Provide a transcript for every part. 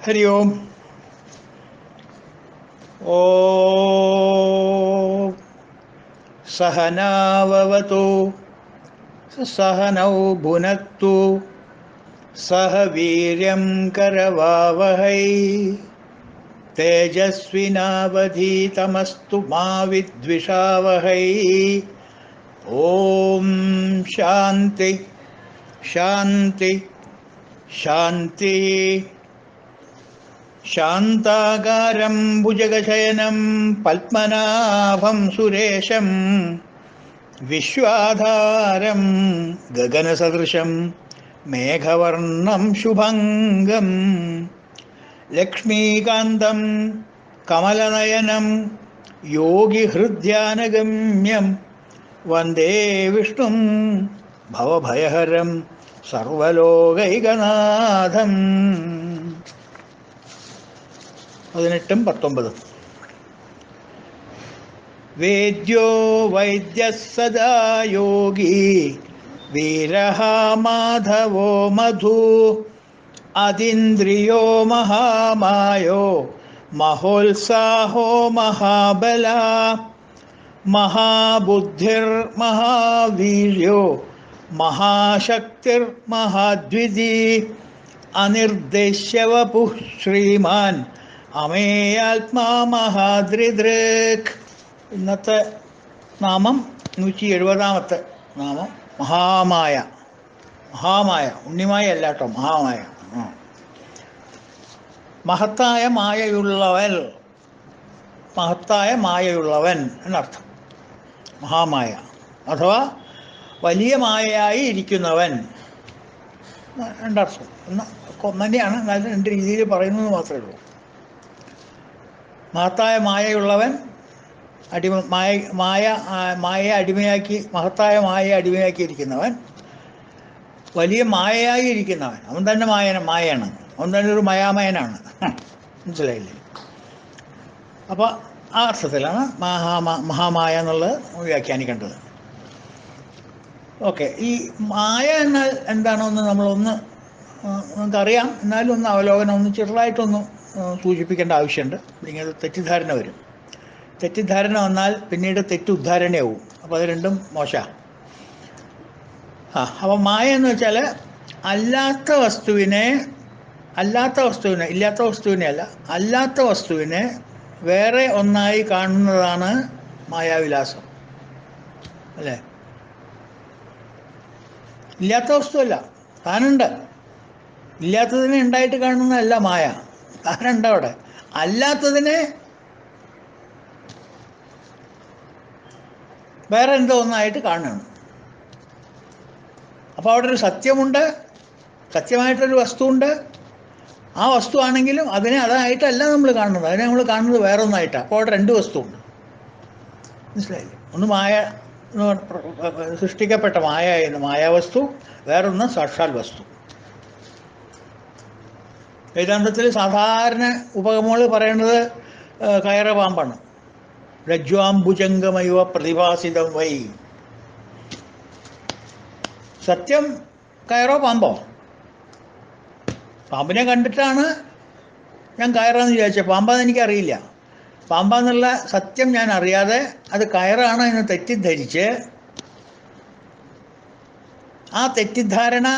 हरि ओम। ओम सहनाववतु सहनौ भुनक्तु सह वीर्यं करवावहै तेजस्विनावधीतमस्तु मा विद्विषावहै। ओम शांति शांति शांति। शान्ताकारं भुजगशयनं पद्मनाभं सुरेशं विश्वाधारं गगनसदृशं मेघवर्णं शुभङ्गं लक्ष्मीकान्तं कमलनयनं योगिहृद्यानगम्यं वन्दे विष्णुं भवभयहरं सर्वलोकैकनाथम्। 18-19 वेद्यो वैद्यः सदा योगी वीरः माधवो मधु अतीन्द्रियो महामायो महोत्साहो महाबला महाबुद्धिर्महावीर्यो महाशक्तिर्महाद्विधी अनिर्देश्यवपुः श्रीमान् അമേയാത്മാ മഹാദ്രിദൃക്. ഇന്നത്തെ നാമം 170 നാമം മഹാമായ. മഹാമായ ഉണ്ണിമായ അല്ല കേട്ടോ, മഹാമായ. മഹത്തായ മായയുള്ളവൻ, മഹത്തായ മായയുള്ളവൻ എന്നർത്ഥം. മഹാമായ അഥവാ വലിയ മായയായി ഇരിക്കുന്നവൻ രണ്ടർത്ഥം. ഒന്നന്നെയാണ്, എന്നാലും രണ്ട് രീതിയിൽ പറയുന്നത് മാത്രമേ ഉള്ളൂ. മഹത്തായ മായയുള്ളവൻ, മായയെ അടിമയാക്കി, മഹത്തായ മായയെ അടിമയാക്കിയിരിക്കുന്നവൻ, വലിയ മായയായി ഇരിക്കുന്നവൻ. അവൻ തന്നെ മായയാണ്, അവൻ തന്നെ ഒരു മയാമയനാണ്. മനസ്സിലായില്ലേ? അപ്പോൾ ആ അർത്ഥത്തിലാണ് മഹാമായ എന്നുള്ളത് വ്യാഖ്യാനിക്കേണ്ടത്. ഓക്കെ, ഈ മായ എന്നാൽ എന്താണെന്ന് നമ്മളൊന്ന് നമുക്കറിയാം, എന്നാലും ഒന്ന് അവലോകനം ഒന്ന് ചെറുതായിട്ടൊന്ന് സൂചിപ്പിക്കേണ്ട ആവശ്യമുണ്ട്. ഇല്ലെങ്കിൽ തെറ്റിദ്ധാരണ വരും. തെറ്റിദ്ധാരണ വന്നാൽ പിന്നീട് തെറ്റുദ്ധാരണയാവും. അപ്പോൾ അത് രണ്ടും മോശമാണ്. അപ്പോൾ മായ എന്ന് വെച്ചാൽ ഇല്ലാത്ത വസ്തുവിനെ വേറെ ഒന്നായി കാണുന്നതാണ് മായാവിലാസം. അല്ലേ? ഇല്ലാത്ത വസ്തുവല്ല, താനുണ്ട്. ഇല്ലാത്തതിനെ ഉണ്ടായിട്ട് കാണുന്നതല്ല മായ, താനുണ്ട് അവിടെ. അല്ലാത്തതിനെ വേറെ എന്തോ ഒന്നായിട്ട് കാണുകയാണ്. അപ്പോൾ അവിടെ ഒരു സത്യമുണ്ട്, സത്യമായിട്ടൊരു വസ്തുവുണ്ട്. ആ വസ്തു ആണെങ്കിലും അതിനെ അതായിട്ടല്ല നമ്മൾ കാണുന്നത്, അതിനെ നമ്മൾ കാണുന്നത് വേറെ ഒന്നായിട്ടാണ്. അപ്പോൾ അവിടെ രണ്ട് വസ്തുവുണ്ട്. മനസ്സിലായില്ലേ? ഒന്ന് മായ, സൃഷ്ടിക്കപ്പെട്ട മായ എന്ന മായാവസ്തു, വേറൊന്ന് സാക്ഷാൽ വസ്തു. വേദാന്തത്തിൽ സാധാരണ ഉപഗമങ്ങൾ പറയുന്നത് കയറ പാമ്പാണ്. രജ്വാംബുജംഗമൈവ പ്രതിഭാസിതം വൈ. സത്യം കയറോ പാമ്പോ? പാമ്പിനെ കണ്ടിട്ടാണ് ഞാൻ കയറാന്ന് വിചാരിച്ചത്. പാമ്പാന്ന് എനിക്കറിയില്ല. പാമ്പാന്നുള്ള സത്യം ഞാൻ അറിയാതെ അത് കയറാണ് എന്ന് തെറ്റിദ്ധരിച്ച് ആ തെറ്റിദ്ധാരണ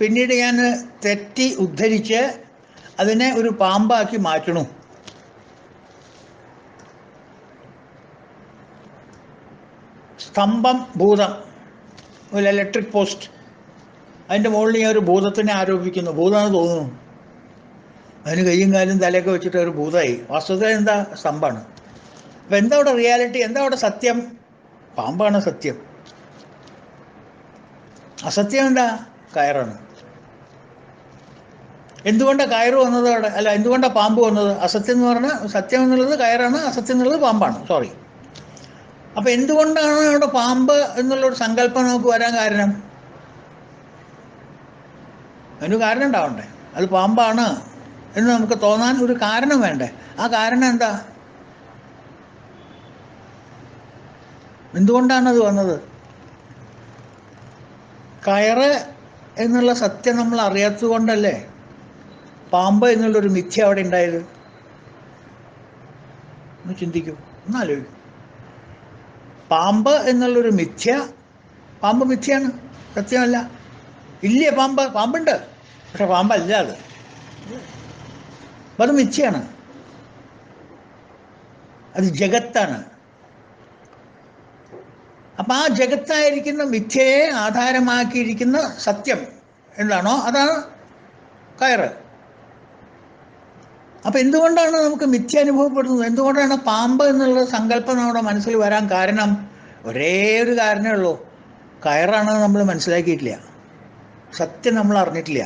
പിന്നീട് ഞാൻ തെറ്റി ഉദ്ധരിച്ച് അതിനെ ഒരു പാമ്പാക്കി മാറ്റണു. സ്തംഭം, ഭൂതം, ഒരു ഇലക്ട്രിക് പോസ്റ്റ്, അതിൻ്റെ മുകളിൽ ഞാൻ ഒരു ഭൂതത്തിനെ ആരോപിക്കുന്നു. ഭൂതമെന്ന് തോന്നുന്നു. അതിന് കയ്യും കാലും തലയൊക്കെ വെച്ചിട്ട് ഒരു ഭൂതമായി. വാസ്തവത്തിൽ എന്താ? സ്തംഭമാണ്. അപ്പം എന്താ അവിടെ റിയാലിറ്റി? എന്താ അവിടെ സത്യം? പാമ്പാണ് സത്യം. അസത്യം എന്താ? കയറാണ്. എന്തുകൊണ്ടാണ് കയറ് വന്നത് അവിടെ? അല്ല, എന്തുകൊണ്ടാണ് പാമ്പ് വന്നത്? അസത്യം എന്ന് പറഞ്ഞാൽ സത്യം എന്നുള്ളത് കയറാണ്, അസത്യം എന്നുള്ളത് പാമ്പാണ്. സോറി. അപ്പം എന്തുകൊണ്ടാണ് അവിടെ പാമ്പ് എന്നുള്ളൊരു സങ്കല്പം നമുക്ക് വരാൻ കാരണം? അതിന് കാരണം ഉണ്ടാവണ്ടേ? അത് പാമ്പാണ് എന്ന് നമുക്ക് തോന്നാൻ ഒരു കാരണം വേണ്ടേ? ആ കാരണം എന്താ? എന്തുകൊണ്ടാണത് വന്നത്? കയറ് എന്നുള്ള സത്യം നമ്മൾ അറിയാത്തത് കൊണ്ടല്ലേ? പാമ്പ് എന്നുള്ളൊരു മിഥ്യ അവിടെ ഉണ്ടായത്? ഒന്ന് ചിന്തിക്കൂ, ഒന്നാലോചിക്കും. പാമ്പ് എന്നുള്ളൊരു മിഥ്യ, പാമ്പ് മിഥ്യയാണ്, സത്യമല്ല. ഇല്ലേ, പാമ്പുണ്ട്, പക്ഷെ പാമ്പല്ല അത്, അത് മിഥ്യയാണ്, അത് ജഗത്താണ്. അപ്പം ആ ജഗത്തായിരിക്കുന്ന മിഥ്യയെ ആധാരമാക്കിയിരിക്കുന്ന സത്യം എന്താണോ അതാണ് കയറ്. അപ്പം എന്തുകൊണ്ടാണ് നമുക്ക് മിഥ്യ അനുഭവപ്പെടുന്നത്? എന്തുകൊണ്ടാണ് പാമ്പ് എന്നുള്ള സങ്കല്പം നമ്മുടെ മനസ്സിൽ വരാൻ കാരണം? ഒരേ ഒരു കാരണമേ ഉള്ളൂ, കയറാണെന്ന് നമ്മൾ മനസ്സിലാക്കിയിട്ടില്ല, സത്യം നമ്മൾ അറിഞ്ഞിട്ടില്ല.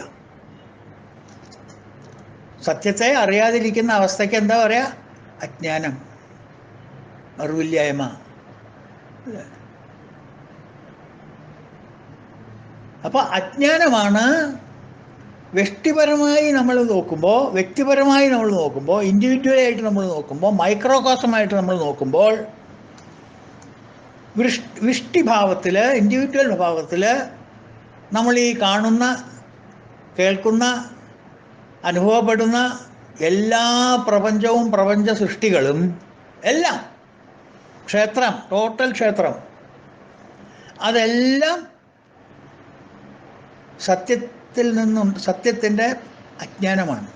സത്യത്തെ അറിയാതിരിക്കുന്ന അവസ്ഥയ്ക്ക് എന്താ പറയുക? അജ്ഞാനം, അറിവില്ലായ്മ. അപ്പം അജ്ഞാനമാണ് വ്യക്തിപരമായി നമ്മൾ നോക്കുമ്പോൾ, വ്യക്തിപരമായി നമ്മൾ നോക്കുമ്പോൾ, ഇൻഡിവിജ്വലായിട്ട് നമ്മൾ നോക്കുമ്പോൾ, മൈക്രോകോസമായിട്ട് നമ്മൾ നോക്കുമ്പോൾ, വിഷ്ടിഭാവത്തിൽ, ഇൻഡിവിജ്വൽ ഭാവത്തിൽ നമ്മൾ ഈ കാണുന്ന, കേൾക്കുന്ന, അനുഭവപ്പെടുന്ന എല്ലാ പ്രപഞ്ചവും പ്രപഞ്ച സൃഷ്ടികളും എല്ലാം ക്ഷേത്രം, ടോട്ടൽ ക്ഷേത്രം, അതെല്ലാം സത്യത്തിൻ്റെ അജ്ഞാനമാണ്.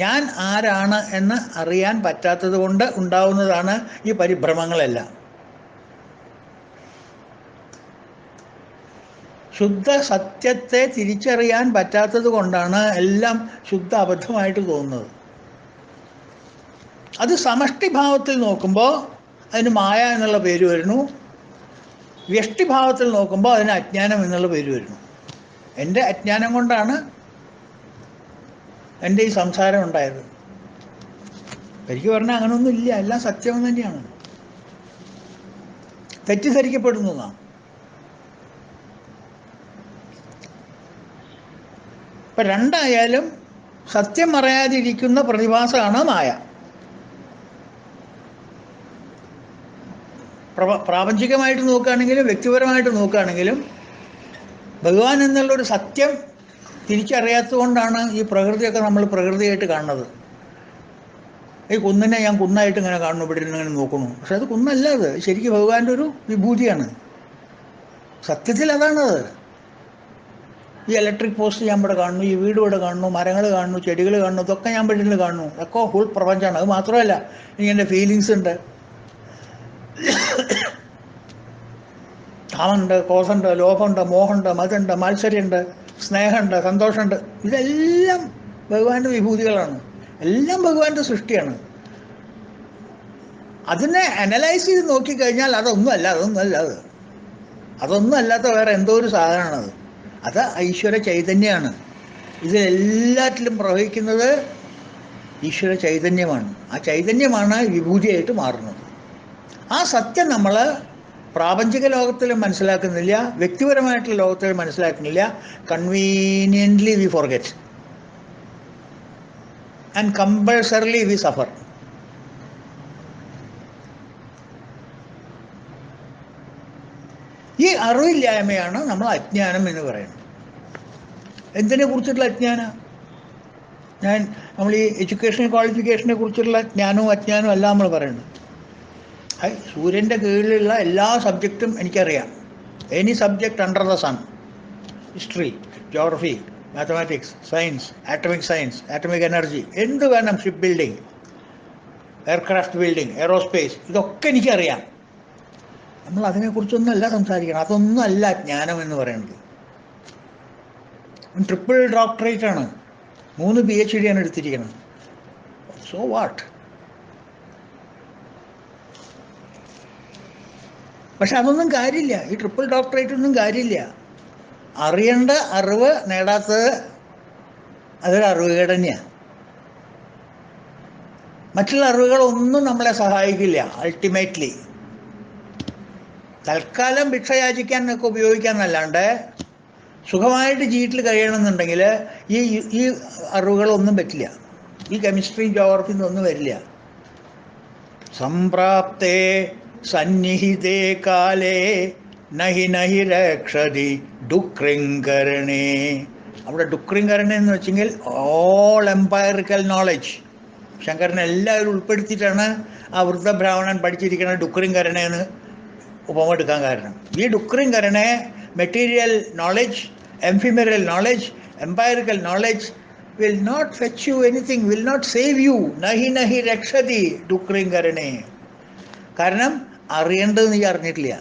ഞാൻ ആരാണ് എന്ന് അറിയാൻ പറ്റാത്തത് കൊണ്ട് ഉണ്ടാവുന്നതാണ് ഈ പരിഭ്രമങ്ങളെല്ലാം. ശുദ്ധ സത്യത്തെ തിരിച്ചറിയാൻ പറ്റാത്തത് കൊണ്ടാണ് എല്ലാം ശുദ്ധ അബദ്ധമായിട്ട് തോന്നുന്നത്. അത് സമഷ്ടിഭാവത്തിൽ നോക്കുമ്പോൾ അതിന് മായ എന്നുള്ള പേര് വരുന്നു, വ്യഷ്ടിഭാവത്തിൽ നോക്കുമ്പോൾ അതിന് അജ്ഞാനം എന്നുള്ള പേര് വരുന്നു. എൻ്റെ അജ്ഞാനം കൊണ്ടാണ് എൻ്റെ ഈ സംസാരം ഉണ്ടായത്. എനിക്ക് പറഞ്ഞാൽ അങ്ങനെയൊന്നും ഇല്ല, എല്ലാം സത്യം തന്നെയാണ്. തെറ്റിദ്ധരിക്കപ്പെടുന്നു നാം. ഇപ്പം രണ്ടായാലും സത്യം അറിയാതിരിക്കുന്ന പ്രതിഭാസമാണ് മായ. പ്രാപഞ്ചികമായിട്ട് നോക്കുകയാണെങ്കിലും വ്യക്തിപരമായിട്ട് നോക്കുകയാണെങ്കിലും ഭഗവാൻ എന്നുള്ളൊരു സത്യം തിരിച്ചറിയാത്തത് കൊണ്ടാണ് ഈ പ്രകൃതിയൊക്കെ നമ്മൾ പ്രകൃതിയായിട്ട് കാണുന്നത്. ഈ കുന്നിനെ ഞാൻ കുന്നായിട്ട് ഇങ്ങനെ കാണുന്നു, ഇവിടെ ഇരുന്ന് ഇങ്ങനെ നോക്കുന്നു, പക്ഷെ അത് കുന്നല്ല, അത് ശരിക്കും ഭഗവാന്റെ ഒരു വിഭൂതിയാണ്. സത്യത്തിൽ അതാണത്. ഈ ഇലക്ട്രിക് പോസ്റ്റ് ഞാൻ ഇവിടെ കാണുന്നു, ഈ വീട് ഇവിടെ കാണുന്നു, മരങ്ങൾ കാണുന്നു, ചെടികൾ കാണുന്നു, ഇതൊക്കെ ഞാൻ ഇവിടെ ഇരുന്ന് കാണുന്നു, ഒക്കെ ഫുൾ പ്രപഞ്ചമാണ്. അത് മാത്രമല്ല, എനിക്ക് എൻ്റെ ഫീലിങ്സ് ഉണ്ട്, കാമുണ്ട്, കോസുണ്ട്, ലോഭമുണ്ട്, മോഹമുണ്ട്, മതമുണ്ട്, മത്സരമുണ്ട്, സ്നേഹമുണ്ട്, സന്തോഷമുണ്ട്. ഇതെല്ലാം ഭഗവാന്റെ വിഭൂതികളാണ്, എല്ലാം ഭഗവാന്റെ സൃഷ്ടിയാണ്. അതിനെ അനലൈസ് ചെയ്ത് നോക്കിക്കഴിഞ്ഞാൽ അതൊന്നും അല്ലാത്ത വേറെ എന്തോ ഒരു സാധനമാണത്. അത് ഈശ്വര ചൈതന്യമാണ്. ഇതിലെല്ലാറ്റിലും പ്രവഹിക്കുന്നത് ഈശ്വര ചൈതന്യമാണ്. ആ ചൈതന്യമാണ് വിഭൂതിയായിട്ട് മാറുന്നത്. ആ സത്യം നമ്മൾ പ്രാപഞ്ചിക ലോകത്തിലും മനസ്സിലാക്കുന്നില്ല, വ്യക്തിപരമായിട്ടുള്ള ലോകത്തിലും മനസ്സിലാക്കുന്നില്ല. Conveniently we forget and compulsorily we suffer. ഈ അറിവില്ലായ്മയാണ് നമ്മൾ അജ്ഞാനം എന്ന് പറയുന്നത്. എന്തിനെ കുറിച്ചിട്ടുള്ള അജ്ഞാനം? നമ്മൾ ഈ എഡ്യൂക്കേഷണൽ ക്വാളിഫിക്കേഷനെ കുറിച്ചുള്ള ജ്ഞാനവും അജ്ഞാനവും അല്ല നമ്മൾ പറയുന്നത്. സൂര്യൻ്റെ കീഴിലുള്ള എല്ലാ സബ്ജക്റ്റും എനിക്കറിയാം. Any subject under the sun, history, geography, mathematics, science, atomic energy, എന്ത് വേണം, ship building, aircraft building, aerospace, ഇതൊക്കെ എനിക്കറിയാം. നമ്മൾ അതിനെക്കുറിച്ചൊന്നും അല്ല സംസാരിക്കണം. അതൊന്നും അല്ല ജ്ഞാനം എന്ന് പറയുന്നത്. ട്രിപ്പിൾ ഡോക്ടറേറ്റ് ആണ്, 3 PhD ആണ് എടുത്തിരിക്കുന്നത്. So what? പക്ഷെ അതൊന്നും കാര്യമില്ല. ഈ ട്രിപ്പിൾ ഡോക്ടറേറ്റ് ഒന്നും കാര്യമില്ല. അറിയേണ്ട അറിവ് നേടാത്തത് അതൊരു അറിവുകേട് തന്നെയാണ്. മറ്റുള്ള അറിവുകളൊന്നും നമ്മളെ സഹായിക്കില്ല. അൾട്ടിമേറ്റ്ലി തൽക്കാലം ഭിക്ഷ യാചിക്കാനൊക്കെ ഉപയോഗിക്കാന്നല്ലാണ്ട് സുഖമായിട്ട് ജീവിതത്തിൽ കഴിയണമെന്നുണ്ടെങ്കിൽ ഈ അറിവുകളൊന്നും പറ്റില്ല. ഈ കെമിസ്ട്രി, ജോഗ്രഫി ഒന്നും വരില്ല. സംപ്രാപ്തേ സന്നിഹിതേ കാലേ നഹി നഹി രക്ഷതി ഡുക്രിങ്കരണേ അവിടെ ഡുക്രിങ്കരൻ എന്ന് വെച്ചെങ്കിൽ ഓൾ എംപയറിക്കൽ നോളജ്. ശങ്കരനെ എല്ലാവരും ഉൾപ്പെടുത്തിയിട്ടാണ് ആ വൃദ്ധബ്രാഹ്മണൻ പഠിച്ചിരിക്കുന്ന ഡുക്രിങ്കരനെ എന്ന് ഉപമ എടുക്കാൻ കാരണം. ഈ ഡുക്രിങ്കരനെ material knowledge, ephemeral knowledge, empirical knowledge will not fetch you anything, will not save you. Nahi nahi rakshati ഡുക്രിങ്കരനെ. കാരണം അറിയേണ്ടത് നീ അറിഞ്ഞിട്ടില്ല.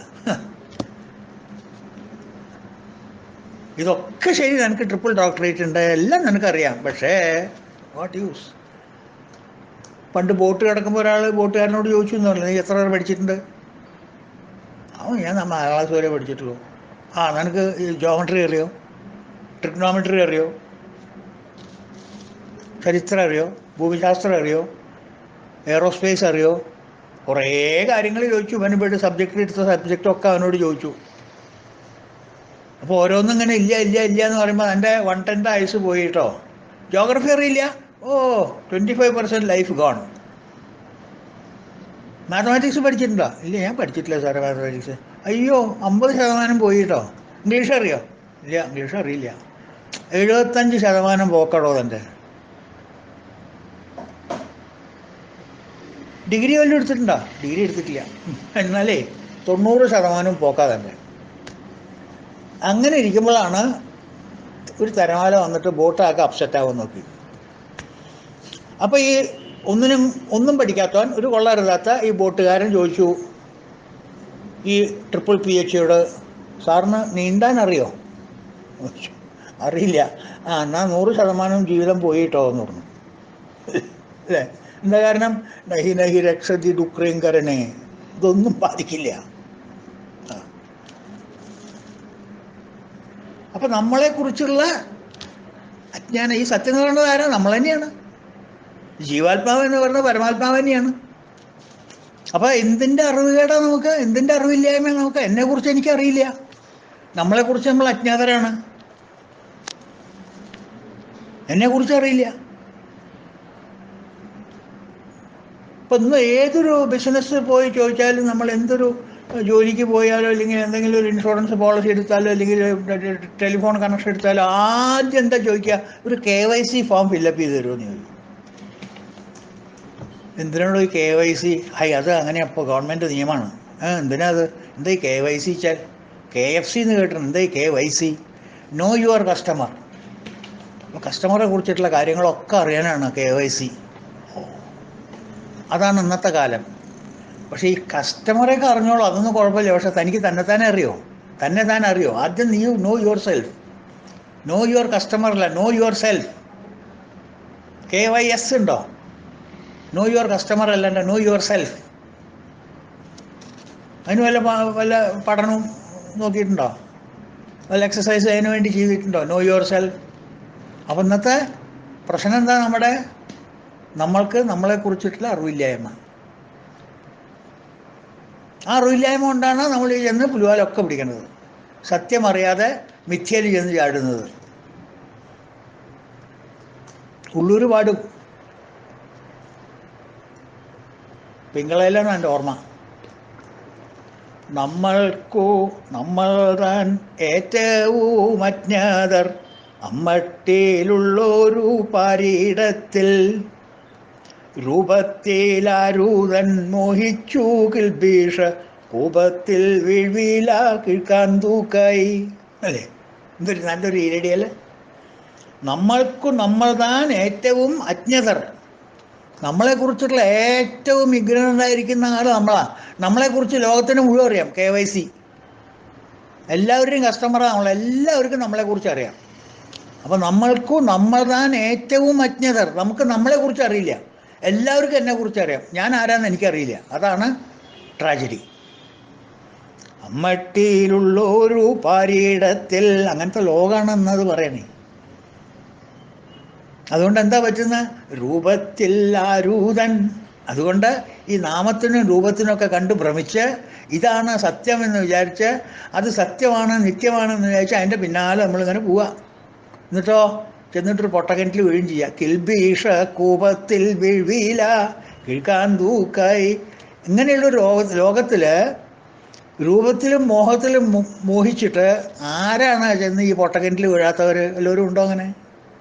ഇതൊക്കെ ശരി, നിനക്ക് ട്രിപ്പിൾ ഡോക്ടറേറ്റ് ഉണ്ട്, എല്ലാം നിനക്കറിയാം, പക്ഷേ വാട്ട് യൂസ്? പണ്ട് ബോട്ട് കിടക്കുമ്പോൾ ഒരാൾ ബോട്ടുകാരനോട് ചോദിച്ചു എന്ന് പറഞ്ഞു, നീ എത്ര വരെ പഠിച്ചിട്ടുണ്ട്? ഞാൻ 4ാം ക്ലാസ് വരെ പഠിച്ചിട്ടുള്ളൂ. നിനക്ക് ജോമെട്രി അറിയോ, ട്രിഗ്നോമെട്രി അറിയോ, ചരിത്രം അറിയോ, ഭൂമിശാസ്ത്രം അറിയോ, എയറോസ്പേസ് അറിയോ? കുറേ കാര്യങ്ങൾ ചോദിച്ചു. അവന് പോയിട്ട് സബ്ജക്റ്റ് എടുത്ത സബ്ജക്റ്റൊക്കെ അവനോട് ചോദിച്ചു. അപ്പോൾ ഓരോന്നും ഇങ്ങനെ ഇല്ല ഇല്ല ഇല്ല എന്ന് പറയുമ്പോൾ എൻ്റെ 1/10 ആയുസ് പോയി കേട്ടോ. ജോഗ്രഫി അറിയില്ല, 25% ലൈഫ് ഗോൺ. മാത്തമാറ്റിക്സ് പഠിച്ചിട്ടുണ്ടോ? ഇല്ല, ഞാൻ പഠിച്ചിട്ടില്ല സാറേ മാത്തമാറ്റിക്സ്. അയ്യോ, 50% പോയി കേട്ടോ. ഇംഗ്ലീഷ് അറിയോ? ഇല്ല, ഇംഗ്ലീഷ് അറിയില്ല. 75% പോക്കടോ തൻ്റെ. ഡിഗ്രി വല്ലതും എടുത്തിട്ടുണ്ടോ? ഡിഗ്രി എടുത്തിട്ടില്ല. എന്നാലേ 90% പോക്കാതെ തന്നെ. അങ്ങനെ ഇരിക്കുമ്പോഴാണ് ഒരു തിരമാല വന്നിട്ട് ബോട്ടാകെ അപ്സെറ്റാവാൻ നോക്കി. അപ്പോൾ ഈ ഒന്നും പഠിക്കാത്തവൻ, ഒരു കൊള്ളരുതാത്ത ഈ ബോട്ടുകാരൻ ചോദിച്ചു ഈ ട്രിപ്പിൾ PhDയോട്, സാറിന് നീന്താൻ അറിയോ? അറിയില്ല. എന്നാൽ 100% ജീവിതം പോയിട്ടോ എന്ന് പറഞ്ഞു. അല്ലേ? എന്താ കാരണം? നഹി നഹി രക്ഷതി ഡുക്രിങ്കരനെ. ഇതൊന്നും ബാധിക്കില്ല. അപ്പം നമ്മളെക്കുറിച്ചുള്ള അജ്ഞാനം, ഈ സത്യം എന്ന് പറയുന്നത് ആരാ? നമ്മൾ തന്നെയാണ്. ജീവാത്മാവ് എന്ന് പറയുന്നത് പരമാത്മാവ് തന്നെയാണ്. അപ്പോൾ എന്തിൻ്റെ അറിവുകേടാ നമുക്ക്? എന്തിൻ്റെ അറിവില്ലായ്മ നമുക്ക്? എന്നെക്കുറിച്ച് എനിക്കറിയില്ല, നമ്മളെക്കുറിച്ച് നമ്മൾ അജ്ഞാതരാണ്, എന്നെക്കുറിച്ച് അറിയില്ല. ഇപ്പം ഇന്ന് ഏതൊരു ബിസിനസ് പോയി ചോദിച്ചാലും, നമ്മൾ എന്തൊരു ജോലിക്ക് പോയാലോ അല്ലെങ്കിൽ എന്തെങ്കിലും ഒരു ഇൻഷുറൻസ് പോളിസി എടുത്താലോ അല്ലെങ്കിൽ ടെലിഫോൺ കണക്ഷൻ എടുത്താലോ ആദ്യം എന്താ ചോദിക്കുക? ഒരു KYC ഫോം ഫില്ലപ്പ് ചെയ്ത് തരുമോ എന്ന് ചോദിക്കും. എന്തിനാണോ ഈ KYC? അത് അങ്ങനെ അപ്പോൾ ഗവൺമെൻറ് നിയമമാണ്. എന്തിനാ അത്? എന്താ ഈ KYC വെച്ചാൽ? KFC എന്ന് കേട്ടിട്ടുണ്ട്. എന്താ ഈ KYC? No your customer. അപ്പോൾ കസ്റ്റമറെ കുറിച്ചിട്ടുള്ള കാര്യങ്ങളൊക്കെ അറിയാനാണ് KYC. അതാണ് ഇന്നത്തെ കാലം. പക്ഷേ ഈ കസ്റ്റമറൊക്കെ അറിഞ്ഞോളൂ, അതൊന്നും കുഴപ്പമില്ല. പക്ഷെ തനിക്ക് തന്നെ അറിയോ? ആദ്യം നീ no your self. No your customer അല്ല, നോ യുവർ സെൽഫ്. KYS ഉണ്ടോ? നോ യുവർ കസ്റ്റമർ അല്ല, നോ യുവർ സെൽഫ്. അതിന് വല്ല പഠനവും നോക്കിയിട്ടുണ്ടോ? വല്ല എക്സസൈസ് അതിന് വേണ്ടി ചെയ്തിട്ടുണ്ടോ? No your self. അപ്പം ഇന്നത്തെ പ്രശ്നം എന്താ? നമ്മൾക്ക് നമ്മളെക്കുറിച്ചിട്ടുള്ള അറിവില്ലായ്മ. ആ അറിവില്ലായ്മ കൊണ്ടാണ് നമ്മൾ ഈ ചെന്ന് പുലുവാലൊക്കെ പിടിക്കുന്നത്, സത്യം അറിയാതെ മിഥ്യയിൽ ചെന്ന് ചാടുന്നത്. ഉള്ളൂർ പാടും, പിങ്കളയിലാണ് എൻ്റെ ഓർമ്മ. നമ്മൾ താൻ ഏറ്റവും അജ്ഞാതർ, അമ്മട്ടിയിലുള്ളൊരു പാരീടത്തിൽ രൂപത്തിലാരൂതൻ മോഹിച്ചു കിൽബീഷ കൂപത്തിൽ വീഴ്വീല കിഴ്ക്കാൻ തൂക്കായി. അല്ലേ? എന്തൊരു നല്ലൊരു ഈരടിയല്ലേ? നമ്മൾ താൻ ഏറ്റവും അജ്ഞതർ. നമ്മളെക്കുറിച്ചുള്ള ഏറ്റവും ഇഗ്നറൻ്റായിരിക്കുന്ന ആൾ നമ്മളാണ്. നമ്മളെക്കുറിച്ച് ലോകത്തിന് മുഴുവൻ അറിയാം. KYC എല്ലാവരുടെയും കസ്റ്റമറാണ് നമ്മളെല്ലാവർക്കും നമ്മളെക്കുറിച്ച് അറിയാം. അപ്പോൾ നമ്മൾ താൻ ഏറ്റവും അജ്ഞതർ. നമുക്ക് നമ്മളെക്കുറിച്ച് അറിയില്ല. എല്ലാവർക്കും എന്നെക്കുറിച്ച് അറിയാം, ഞാൻ ആരാന്ന് എനിക്കറിയില്ല. അതാണ് ട്രാജഡി. അമ്മട്ടിയിലുള്ളൊരു പാരീടത്തിൽ, അങ്ങനത്തെ ലോകമാണെന്നത് പറയണേ. അതുകൊണ്ട് എന്താ പറ്റുന്ന? രൂപത്തിൽ ആരൂതൻ. അതുകൊണ്ട് ഈ നാമത്തിനും രൂപത്തിനൊക്കെ കണ്ട് ഭ്രമിച്ച് ഇതാണ് സത്യം എന്ന് വിചാരിച്ച്, അത് സത്യമാണ് നിത്യമാണെന്ന് വിചാരിച്ച് അതിൻ്റെ പിന്നാലെ നമ്മളിങ്ങനെ പോവുക. എന്നിട്ടോ ചെന്നിട്ടൊരു പൊട്ടക്കിണറ്റിൽ വീഴും ചെയ്യുക. കിൽബീഷ കൂപത്തിൽ വീഴ്വീല കിഴ്ക്കാൻ തൂക്കായി. ഇങ്ങനെയുള്ളൊരു ലോകത്തിൽ രൂപത്തിലും മോഹത്തിലും മോഹിച്ചിട്ട് ആരാണ് ചെന്ന് ഈ പൊട്ടക്കിണറ്റിൽ വീഴാത്തവർ എല്ലാവരും ഉണ്ടോ അങ്ങനെ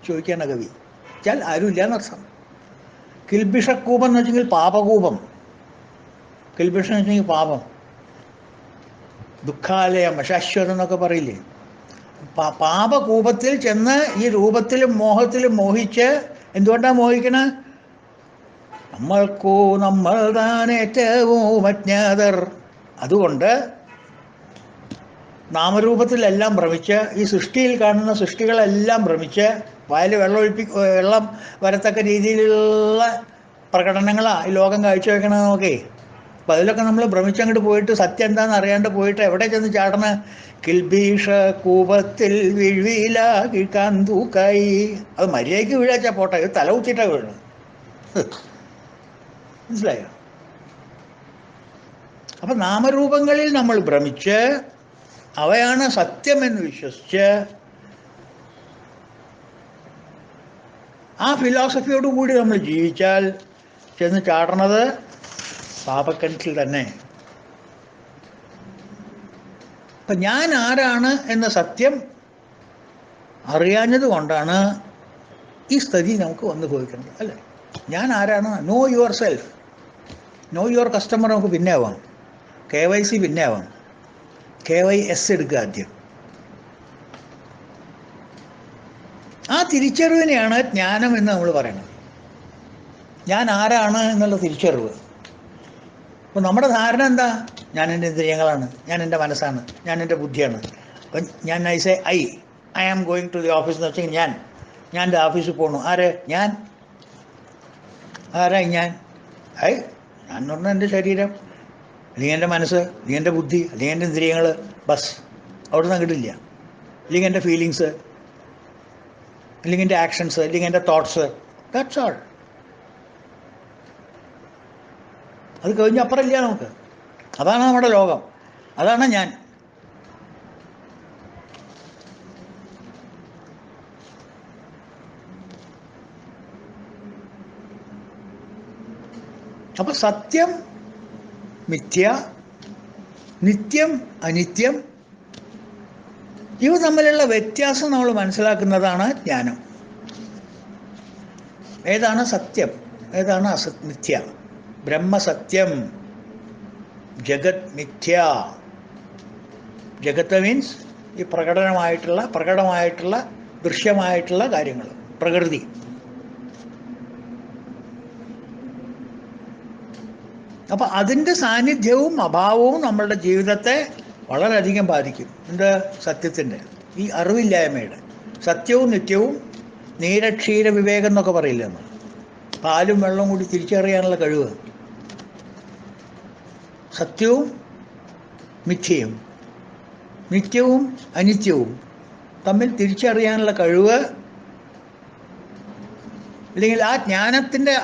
ചോദിക്കാണ് കവി. വെച്ചാൽ ആരും ഇല്ലയെന്നർത്ഥം. കിൽബിഷക്കൂപം എന്ന് വെച്ചെങ്കിൽ പാപകൂപം. കിൽബിഷം എന്ന് വെച്ചെങ്കിൽ പാപം, ദുഃഖാലയം, ശാശ്വതം എന്നൊക്കെ പറയില്ലേ. പാപകൂപത്തിൽ ചെന്ന് ഈ രൂപത്തിലും മോഹത്തിലും മോഹിച്ച് എന്തുകൊണ്ടാണ് മോഹിക്കണ? നമ്മൾക്കോ നമ്മൾ താൻ ഏറ്റവും അജ്ഞാതർ. അതുകൊണ്ട് നാമരൂപത്തിലെല്ലാം ഭ്രമിച്ച്, ഈ സൃഷ്ടിയിൽ കാണുന്ന സൃഷ്ടികളെല്ലാം ഭ്രമിച്ച്, വായിൽ വെള്ളം വരത്തക്ക രീതിയിലുള്ള പ്രകടനങ്ങളാണ് ഈ ലോകം കാഴ്ചവെക്കണത് നോക്കേ. അപ്പം അതിലൊക്കെ നമ്മൾ ഭ്രമിച്ചങ്ങോട്ട് പോയിട്ട് സത്യം എന്താണെന്ന് അറിയാണ്ട് പോയിട്ട് എവിടെ ചെന്ന് ചാടണ? കിൽബീഷ കൂപത്തിൽ വീഴ്വീല കിഴക്കാൻ തൂക്കായി. അത് മര്യാദയ്ക്ക് വീഴാച്ചാൽ പോട്ടെ, ഇത് തല കുത്തിയിട്ടാണ് വീഴുന്നത്. മനസ്സിലായോ? അപ്പം നാമരൂപങ്ങളിൽ നമ്മൾ ഭ്രമിച്ച് അവയാണ് സത്യമെന്ന് വിശ്വസിച്ച് ആ ഫിലോസഫിയോടുകൂടി നമ്മൾ ജീവിച്ചാൽ ചെന്ന് ചാടണത് പാപക്കിണറ്റിൽ തന്നെ. അപ്പം ഞാൻ ആരാണ് എന്ന സത്യം അറിയാഞ്ഞത് കൊണ്ടാണ് ഈ സ്ഥിതി നമുക്ക് വന്നു പോയിക്കുന്നത്, അല്ലേ? ഞാൻ ആരാണ്? No your self. No your customer നമുക്ക് പിന്നെ ആവാം, KYC പിന്നെ ആവാം, KYS എടുക്കുക ആദ്യം. ആ തിരിച്ചറിവിനെയാണ് ജ്ഞാനം എന്ന് നമ്മൾ പറയുന്നത്. ഞാൻ ആരാണ് എന്നുള്ള തിരിച്ചറിവ്. അപ്പോൾ നമ്മുടെ ധാരണ എന്താ? ഞാൻ എൻ്റെ ഇന്ദ്രിയങ്ങളാണ്, ഞാൻ എൻ്റെ മനസ്സാണ്, ഞാൻ എൻ്റെ ബുദ്ധിയാണ്. അപ്പം ഞാൻ I am going to the office എന്ന് വെച്ചെങ്കിൽ ഞാൻ എൻ്റെ ഓഫീസിൽ പോകണു. ആര്? ഞാൻ. ആരായി ഞാൻ? ഞാൻ എന്ന് പറഞ്ഞാൽ എൻ്റെ ശരീരം, അല്ലെങ്കിൽ എൻ്റെ മനസ്സ്, അല്ലെങ്കിൽ എൻ്റെ ബുദ്ധി, അല്ലെങ്കിൽ എൻ്റെ ഇന്ദ്രിയങ്ങൾ. ബസ് അവിടെ നിന്ന് കിട്ടില്ല. അല്ലെങ്കിൽ എൻ്റെ ഫീലിങ്സ്, അല്ലെങ്കിൽ എൻ്റെ ആക്ഷൻസ്, അല്ലെങ്കിൽ എൻ്റെ തോട്ട്സ്. That's all. അത് കഴിഞ്ഞപ്പുറമില്ല നമുക്ക്. അതാണ് നമ്മുടെ ലോകം, അതാണ് ഞാൻ. അപ്പം സത്യം മിഥ്യ, നിത്യം അനിത്യം, ഇവ തമ്മിലുള്ള വ്യത്യാസം നമ്മൾ മനസ്സിലാക്കുന്നതാണ് ജ്ഞാനം. ഏതാണ് സത്യം, ഏതാണ് മിഥ്യ? ബ്രഹ്മസത്യം, ജഗത് മിഥ്യ. ജഗത്ത് മീൻസ് ഈ പ്രകടമായിട്ടുള്ള ദൃശ്യമായിട്ടുള്ള കാര്യങ്ങൾ, പ്രകൃതി. അപ്പം അതിൻ്റെ സാന്നിധ്യവും അഭാവവും നമ്മളുടെ ജീവിതത്തെ വളരെയധികം ബാധിക്കും. എന്ത്? സത്യത്തിൻ്റെ, ഈ അറിവില്ലായ്മയുടെ. സത്യവും നിത്യവും നീരക്ഷീര വിവേകം എന്നൊക്കെ പറയില്ല നമ്മൾ. പാലും വെള്ളവും കൂടി തിരിച്ചറിയാനുള്ള കഴിവ്. സത്യവും മിഥ്യയും നിത്യവും അനിത്യവും തമ്മിൽ തിരിച്ചറിയാനുള്ള കഴിവ്, അല്ലെങ്കിൽ ആ ജ്ഞാനത്തിൻ്റെ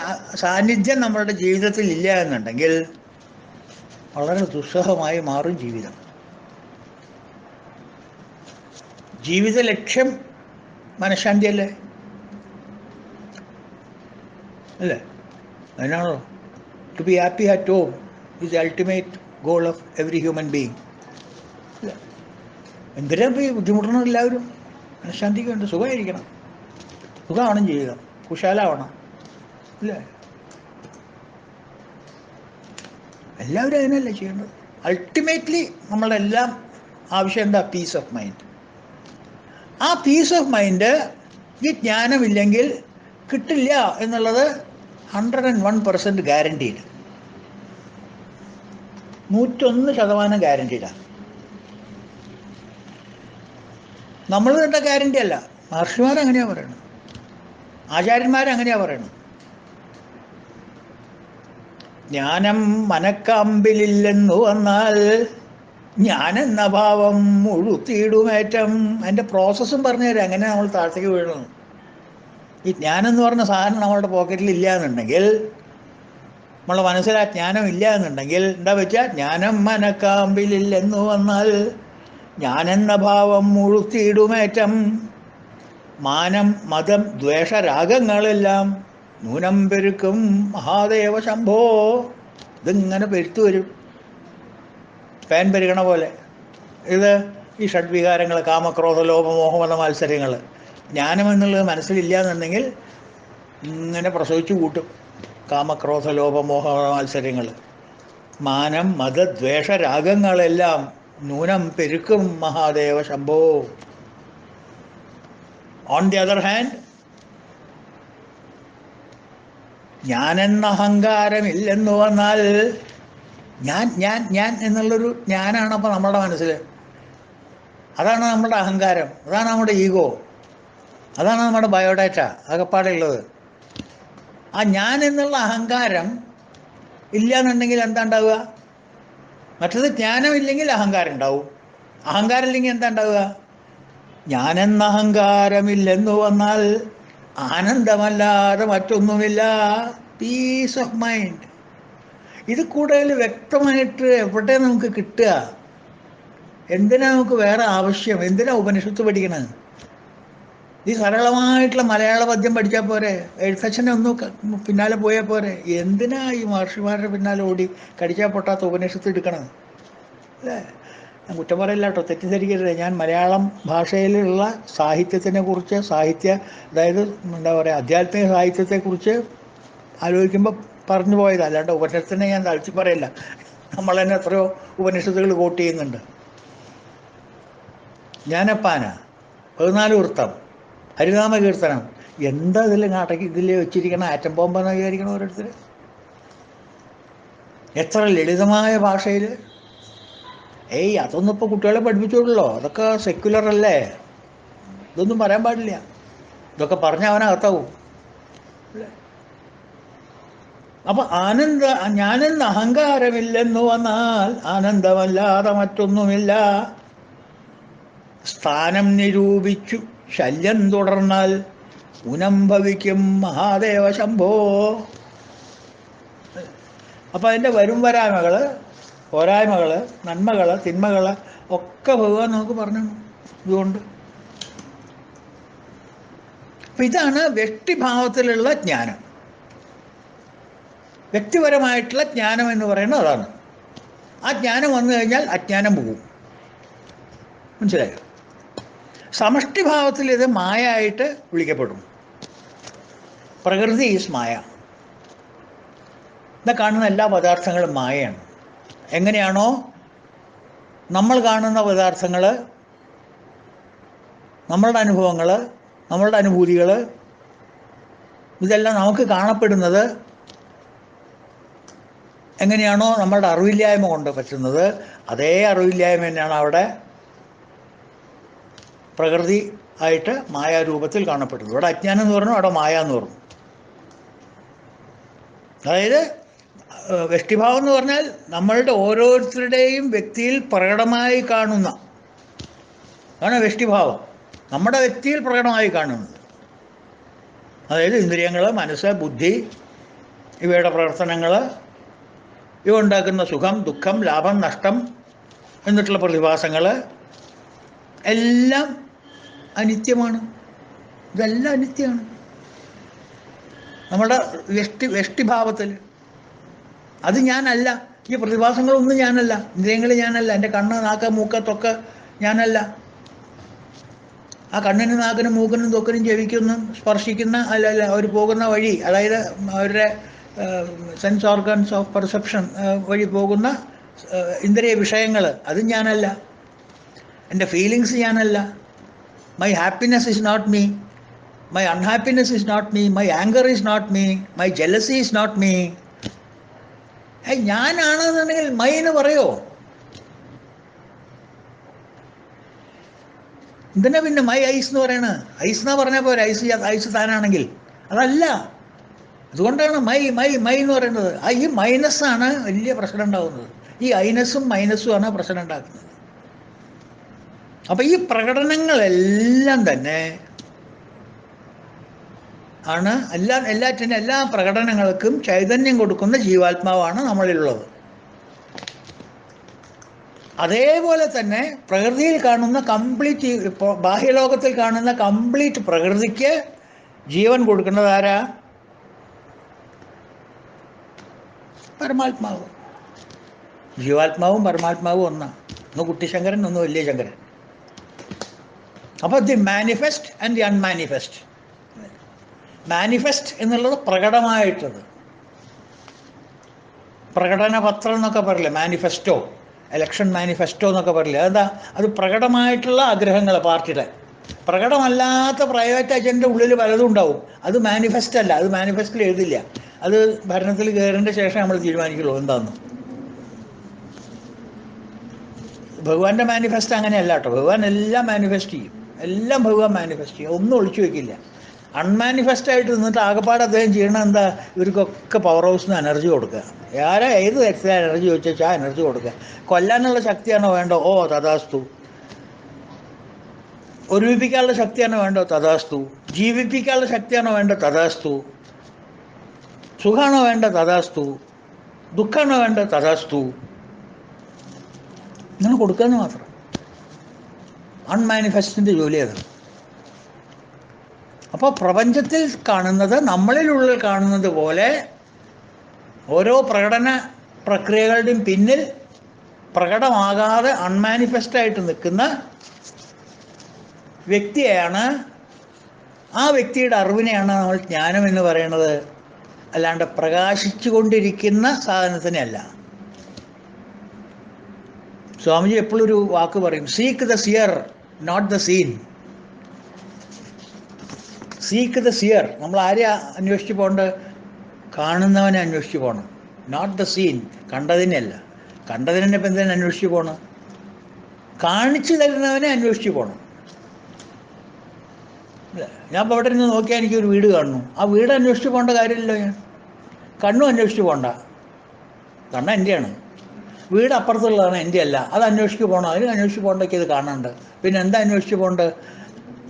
സാന്നിധ്യം നമ്മളുടെ ജീവിതത്തിൽ ഇല്ല എന്നുണ്ടെങ്കിൽ വളരെ ദുസ്സഹമായി മാറും ജീവിതം. ജീവിത ലക്ഷ്യം മനഃശാന്തിയല്ലേ? അല്ലേ? അതിനാണല്ലോ to be happy at home is the ultimate goal of every human being. എന്തിനാ പോയി ബുദ്ധിമുട്ടണം? എല്ലാവരും മനഃശാന്തിക്ക് വേണ്ട സുഖമായിരിക്കണം, സുഖമാവണം ജീവിതം, കുശാലാവണം, അല്ലേ? എല്ലാവരും അതിനല്ലേ ചെയ്യേണ്ടത്. അൾട്ടിമേറ്റ്ലി നമ്മളുടെ എല്ലാം ആവശ്യം എന്താ? Peace of mind. ആ പീസ് ഓഫ് മൈൻഡ് ഈ ജ്ഞാനമില്ലെങ്കിൽ കിട്ടില്ല എന്നുള്ളത് 101% ഗ്യാരണ്ടീഡ്. 101% ഗ്യാരണ്ടീഡാണ്. നമ്മൾ കണ്ട ഗ്യാരണ്ടി അല്ല. മഹർഷിമാരങ്ങനെയാണ് പറയണത്, ആചാര്യന്മാരങ്ങനെയാണ് പറയണത്. ജ്ഞാനം മനക്കാമ്പിലില്ലെന്നു വന്നാൽ ഞാനെന്ന ഭാവം മുഴുത്തിയിടുമേറ്റം. അതിൻ്റെ പ്രോസസ്സും പറഞ്ഞു തരാം, എങ്ങനെ നമ്മൾ താഴത്തേക്ക് വീഴണം. ഈ ജ്ഞാനം എന്ന് പറഞ്ഞ സാധനം നമ്മളുടെ പോക്കറ്റിൽ ഇല്ല എന്നുണ്ടെങ്കിൽ, നമ്മളെ മനസ്സിൽ ആ ജ്ഞാനം ഇല്ല എന്നുണ്ടെങ്കിൽ എന്താ വെച്ചാൽ, ജ്ഞാനം മനക്കാമ്പിലില്ലെന്നു വന്നാൽ ഞാനെന്ന ഭാവം മുഴുത്തിയിടുമേറ്റം. മാനം മതം ദ്വേഷരാഗങ്ങളെല്ലാം നൂനം പെരുക്കും മഹാദേവ ശംഭോ. ഇതിങ്ങനെ പെരുത്തു വരും. ഫാൻ പെരുകണ പോലെ. ഇത് ഈ ഷഡ്വികാരങ്ങൾ, കാമക്രോധ ലോഭ മോഹമത മത്സരങ്ങൾ, ജ്ഞാനം എന്നുള്ളത് മനസ്സിലില്ല എന്നുണ്ടെങ്കിൽ ഇങ്ങനെ പ്രസവിച്ചു കൂട്ടും. കാമക്രോധ ലോഭ മോഹ മത്സരങ്ങൾ, മാനം മതദ്വേഷ രാഗങ്ങളെല്ലാം നൂനം പെരുക്കും മഹാദേവ ശംഭോ. ഓൺ ദി അതർ ഹാൻഡ്, ഞാനെന്ന അഹങ്കാരമില്ലെന്ന് വന്നാൽ, ഞാൻ ഞാൻ ഞാൻ എന്നുള്ളൊരു ഞാനാണ് അപ്പോൾ നമ്മുടെ മനസ്സിൽ. അതാണ് നമ്മുടെ അഹങ്കാരം, അതാണ് നമ്മുടെ ഈഗോ, അതാണ് നമ്മുടെ ബയോഡാറ്റ ആകെപ്പാടുള്ളത്. ആ ഞാൻ എന്നുള്ള അഹങ്കാരം ഇല്ല എന്നുണ്ടെങ്കിൽ എന്താ ഉണ്ടാവുക? മറ്റത് ജ്ഞാനമില്ലെങ്കിൽ അഹങ്കാരം ഉണ്ടാവും, അഹങ്കാരം ഇല്ലെങ്കിൽ എന്താ ഉണ്ടാവുക? ഞാനെന്ന അഹങ്കാരമില്ലെന്ന് വന്നാൽ ആനന്ദമല്ലാതെ മറ്റൊന്നുമില്ല, പീസ് ഓഫ് മൈൻഡ്. ഇത് കൂടുതൽ വ്യക്തമായിട്ട് എവിടെ നമുക്ക് കിട്ടുക? എന്തിനാ നമുക്ക് വേറെ ആവശ്യം? എന്തിനാ ഉപനിഷത്ത് പഠിക്കണത്? ഈ സരളമായിട്ടുള്ള മലയാള പദ്യം പഠിച്ചാൽ പോരെ? എഴുത്തച്ഛനെ ഒന്ന് പിന്നാലെ പോയാൽ പോരെ? എന്തിനാ ഈ മഹർഷിമാരുടെ പിന്നാലെ ഓടി കടിച്ചാൽ പൊട്ടാത്ത ഉപനിഷത്ത് എടുക്കണത്? അല്ലേ? ഞാൻ കുറ്റം പറയില്ല കേട്ടോ, തെറ്റിദ്ധരിക്കരുത്. ഞാൻ മലയാളം ഭാഷയിലുള്ള സാഹിത്യത്തിനെ കുറിച്ച്, അതായത് എന്താ പറയുക, ആധ്യാത്മിക സാഹിത്യത്തെക്കുറിച്ച് ആലോചിക്കുമ്പോൾ പറഞ്ഞു പോയത്, അല്ലാണ്ട് ഉപനിഷത്തിനെ ഞാൻ താഴ്ത്തി പറയില്ല. നമ്മൾ തന്നെ എത്രയോ ഉപനിഷത്തുകൾ കോട്ട് ചെയ്യുന്നുണ്ട്. ജ്ഞാനപ്പാന, 14 വൃത്തം, ഹരിനാമ കീർത്തനം, എന്താ ഇതിൽ വെച്ചിരിക്കണ ആറ്റം ബോംബെന്ന് വിചാരിക്കണം ഓരോരുത്തർ. എത്ര ലളിതമായ ഭാഷയിൽ. അതൊന്നും ഇപ്പോൾ കുട്ടികളെ പഠിപ്പിച്ചോളൂ, അതൊക്കെ സെക്യുലർ അല്ലേ, ഇതൊന്നും പറയാൻ പാടില്ല, ഇതൊക്കെ പറഞ്ഞാൽ അവനകത്താവും. അപ്പൊ ഞാനെന്ന് അഹങ്കാരമില്ലെന്ന് വന്നാൽ ആനന്ദമല്ലാതെ മറ്റൊന്നുമില്ല. സ്ഥാനം നിരൂപിച്ചു ശല്യം തുടർന്നാൽ ഊനം ഭവിക്കും മഹാദേവ ശംഭോ. അപ്പം അതിൻ്റെ വരും വരായ്മകൾ, പോരായ്മകൾ, നന്മകൾ, തിന്മകൾ ഒക്കെ ഭഗവാൻ നമുക്ക് പറഞ്ഞു. ഇതുകൊണ്ട് അപ്പം ഇതാണ് വ്യക്തിഭാവത്തിലുള്ള ജ്ഞാനം. വ്യക്തിപരമായിട്ടുള്ള ജ്ഞാനം എന്ന് പറയുന്നത് അതാണ്. ആ ജ്ഞാനം വന്നു കഴിഞ്ഞാൽ അജ്ഞാനം പോകും. മനസ്സിലായോ? സമഷ്ടിഭാവത്തിൽ ഇത് മായയായിട്ട് വിളിക്കപ്പെടും. പ്രകൃതി ഈസ് മായ. ഇന്ന് കാണുന്ന എല്ലാ പദാർത്ഥങ്ങളും മായയാണ്. എങ്ങനെയാണോ നമ്മൾ കാണുന്ന പദാർത്ഥങ്ങൾ, നമ്മളുടെ അനുഭവങ്ങൾ, നമ്മളുടെ അനുഭൂതികൾ, ഇതെല്ലാം നമുക്ക് കാണപ്പെടുന്നത് എങ്ങനെയാണോ നമ്മളുടെ അറിവില്ലായ്മ കൊണ്ട് പറ്റുന്നത്, അതേ അറിവില്ലായ്മ തന്നെയാണ് അവിടെ പ്രകൃതി ആയിട്ട് മായാരൂപത്തിൽ കാണപ്പെടുന്നത്. ഇവിടെ അജ്ഞാനം എന്ന് പറഞ്ഞു, അവിടെ മായ എന്ന് പറഞ്ഞു. അതായത് വ്യക്തിഭാവം എന്ന് പറഞ്ഞാൽ നമ്മളുടെ ഓരോരുത്തരുടെയും വ്യക്തിയിൽ പ്രകടമായി കാണുന്ന ആണ് വ്യക്തിഭാവം. നമ്മുടെ വ്യക്തിയിൽ പ്രകടമായി കാണുന്നത്, അതായത് ഇന്ദ്രിയങ്ങൾ, മനസ്സ്, ബുദ്ധി, ഇവയുടെ പ്രവർത്തനങ്ങൾ, ഇവ ഉണ്ടാക്കുന്ന സുഖം, ദുഃഖം, ലാഭം, നഷ്ടം എന്നിട്ടുള്ള പ്രതിഭാസങ്ങൾ എല്ലാം അനിത്യമാണ്. ഇതെല്ലാം അനിത്യമാണ് നമ്മുടെ വ്യക്തിഭാവത്തിൽ. അത് ഞാനല്ല. ഈ പ്രതിഭാസങ്ങളൊന്നും ഞാനല്ല, ഇന്ദ്രിയങ്ങൾ ഞാനല്ല, എൻ്റെ കണ്ണ്, നാക്ക്, മൂക്ക്, ത്വക്ക് ഞാനല്ല. ആ കണ്ണിനും നാക്കിനും മൂക്കിനും ത്വക്കിനും ചെവിക്കൊന്നും സ്പർശിക്കുന്ന അവർ പോകുന്ന വഴി, അതായത് അവരുടെ സെൻസ് ഓർഗൻസ് ഓഫ് പെർസെപ്ഷൻ വഴി പോകുന്ന ഇന്ദ്രിയ വിഷയങ്ങൾ, അത് ഞാനല്ല. എൻ്റെ ഫീലിങ്സ് ഞാനല്ല. My happiness is not me, my unhappiness is not me, my anger is not me, my jealousy is not me. ഞാനാണെന്നുണ്ടെങ്കിൽ മൈ എന്ന് പറയോ? എന്തിനാ പിന്നെ മൈ ഐസ് എന്ന് പറയണത്? ഐസ് എന്നാ പറഞ്ഞാൽ പോരെ, ഐസ് താനാണെങ്കിൽ. അതല്ല, അതുകൊണ്ടാണ് മൈ മൈ മൈ എന്ന് പറയുന്നത്. ഈ മൈനസ്സാണ് വലിയ പ്രശ്നം ഉണ്ടാകുന്നത്. ഈ ഐനസും മൈനസുമാണ് പ്രശ്നം ഉണ്ടാക്കുന്നത്. അപ്പം ഈ പ്രകടനങ്ങളെല്ലാം തന്നെ ആണ് എല്ലാ പ്രകടനങ്ങൾക്കും ചൈതന്യം കൊടുക്കുന്ന ജീവാത്മാവാണ് നമ്മളിലുള്ളത്. അതേപോലെ തന്നെ പ്രകൃതിയിൽ കാണുന്ന കംപ്ലീറ്റ്, ബാഹ്യലോകത്തിൽ കാണുന്ന കംപ്ലീറ്റ് പ്രകൃതിക്ക് ജീവൻ കൊടുക്കുന്നത് ആരാ? പരമാത്മാവ്. ജീവാത്മാവും പരമാത്മാവും ഒന്നാണ്. ഒന്ന് കുട്ടിശങ്കരൻ, ഒന്ന് വലിയ ശങ്കരൻ. അപ്പോൾ the manifest and the unmanifest. Manifest എന്നുള്ളത് പ്രകടമായിട്ടത്, പ്രകടന പത്രം എന്നൊക്കെ പറയില്ലേ, മാനിഫെസ്റ്റോ, ഇലക്ഷൻ മാനിഫെസ്റ്റോ എന്നൊക്കെ പറയില്ലേ, അതെന്താ? അത് പ്രകടമായിട്ടുള്ള ആഗ്രഹങ്ങൾ പാർട്ടിയുടെ. പ്രകടമല്ലാത്ത പ്രൈവറ്റ് അജണ്ട ഉള്ളിൽ പലതും ഉണ്ടാവും. അത് മാനിഫെസ്റ്റ് അല്ല, അത് മാനിഫെസ്റ്റിൽ എഴുതില്ല. അത് ഭരണത്തിൽ കയറേണ്ട ശേഷം നമ്മൾ തീരുമാനിക്കുള്ളൂ എന്താന്ന്. ഭഗവാന്റെ മാനിഫെസ്റ്റ് അങ്ങനെയല്ല കേട്ടോ. ഭഗവാൻ എല്ലാം മാനിഫെസ്റ്റ് ചെയ്യും, എല്ലാം ഭഗവാൻ മാനിഫെസ്റ്റ് ചെയ്യും, ഒന്നും ഒളിച്ചു വയ്ക്കില്ല. അൺമാനിഫെസ്റ്റ് ആയിട്ട് നിന്നിട്ട് ആകെപ്പാട് അദ്ദേഹം ചെയ്യണം എന്താ? ഇവർക്കൊക്കെ പവർ ഹൗസിൽ നിന്ന് എനർജി കൊടുക്കുക. ഏത് തരത്തിലാണ് എനർജി ചോദിച്ചാൽ ആ എനർജി കൊടുക്കുക. കൊല്ലാനുള്ള ശക്തിയാണോ വേണ്ടോ? ഓ തഥാസ്തു. ഒരുമിപ്പിക്കാനുള്ള ശക്തിയാണോ വേണ്ടോ? തഥാസ്തു. ജീവിപ്പിക്കാനുള്ള ശക്തിയാണോ വേണ്ടോ? തഥാസ്തു. സുഖമാണോ വേണ്ട? തഥാസ്തു. ദുഃഖമാണോ വേണ്ട? തഥാസ്തു. ഇങ്ങനെ കൊടുക്കാമെന്ന് മാത്രം. അൺമാനിഫെസ്റ്റിൻ്റെ ജോലി അത്. അപ്പോൾ പ്രപഞ്ചത്തിൽ കാണുന്നത് നമ്മളിലുള്ളിൽ കാണുന്നത് പോലെ ഓരോ പ്രകടന പ്രക്രിയകളുടെയും പിന്നിൽ പ്രകടമാകാതെ അൺമാനിഫെസ്റ്റായിട്ട് നിൽക്കുന്ന വ്യക്തിയെയാണ്, ആ വ്യക്തിയുടെ അറിവിനെയാണ് നമ്മൾ ജ്ഞാനം എന്ന് പറയുന്നത്. അല്ലാണ്ട് പ്രകാശിച്ചു കൊണ്ടിരിക്കുന്ന സാധനത്തിനെയല്ല. സ്വാമിജി എപ്പോഴൊരു വാക്ക് പറയും, seek the seer not the scene. Seek the seer. നമ്മൾ ആരെയാ അന്വേഷിച്ച് പോകേണ്ടത്? കാണുന്നവനെ അന്വേഷിച്ച് പോകണം, നോട്ട് ദ സീൻ. കണ്ടതിനല്ല. കണ്ടതിനെ ഇപ്പം എന്തിനാണ് അന്വേഷിച്ച് പോകണം? കാണിച്ചു തരുന്നവനെ അന്വേഷിച്ച് പോകണം. ഞാൻ ഇപ്പോൾ അവിടെ നിന്ന് നോക്കിയാൽ എനിക്കൊരു വീട് കാണുന്നു, ആ വീട് അന്വേഷിച്ച് പോകേണ്ട കാര്യമില്ലല്ലോ. ഞാൻ കണ്ണും അന്വേഷിച്ച് പോകണ്ട, കണ്ണ് എൻ്റെയാണ്. വീട് അപ്പുറത്തുള്ളതാണ്, എൻ്റെ അല്ല. അത് അന്വേഷിച്ച് പോകണം. അതിന് അന്വേഷിച്ച് പോകേണ്ടൊക്കെ ഇത് കാണാനുണ്ട്. പിന്നെ എന്താ അന്വേഷിച്ച് പോകേണ്ടത്?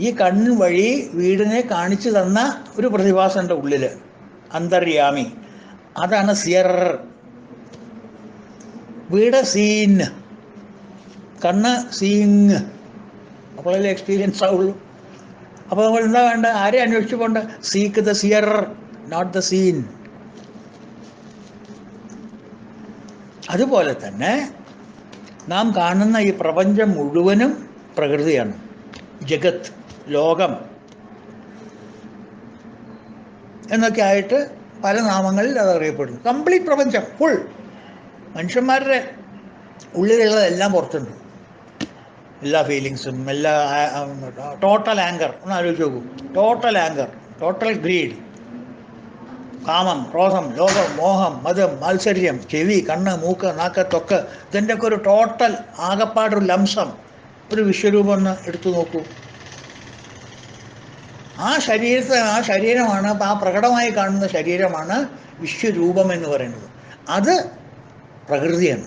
ഈ കണ്ണ് വഴി വീടിനെ കാണിച്ചു തന്ന ഒരു പ്രതിഭാസമുണ്ട് ഉള്ളിൽ, അന്തര്യാമി. അതാണ് സിയർ. വീട് സീൻ, കണ്ണ് സീങ്. അപ്പോഴല്ലേ എക്സ്പീരിയൻസ് ആവുള്ളൂ. അപ്പോൾ നമ്മൾ എന്താ വേണ്ട? ആരെ അന്വേഷിച്ച് പോകണ്ട? Seek the seer not the scene. അതുപോലെ തന്നെ നാം കാണുന്ന ഈ പ്രപഞ്ചം മുഴുവനും പ്രകൃതിയാണ്. ജഗത്ത്, ലോകം എന്നൊക്കെ ആയിട്ട് പല നാമങ്ങളിൽ അത് അറിയപ്പെടുന്നു. കംപ്ലീറ്റ് പ്രപഞ്ചം, ഫുൾ. മനുഷ്യന്മാരുടെ ഉള്ളിലുള്ളതെല്ലാം പുറത്തുണ്ട്. എല്ലാ ഫീലിങ്സും, എല്ലാ ടോട്ടൽ ആങ്കർ. ഒന്ന് ആലോചിച്ച് നോക്കൂ. ടോട്ടൽ ആങ്കർ, ടോട്ടൽ ഗ്രീഡ്, കാമം, ക്രോധം, ലോകം, മോഹം, മതം, മാത്സര്യം, ചെവി, കണ്ണ്, മൂക്ക്, നാക്ക്, ത്വക്ക്, ഇതിൻ്റെയൊക്കെ ഒരു ടോട്ടൽ ആകപ്പാടൊരു ലംസം, ഒരു വിശ്വരൂപം ഒന്ന് എടുത്തു നോക്കൂ. ആ ശരീരമാണ്, ആ പ്രകടമായി കാണുന്ന ശരീരമാണ് വിശ്വരൂപം എന്ന് പറയുന്നത്. അത് പ്രകൃതിയാണ്.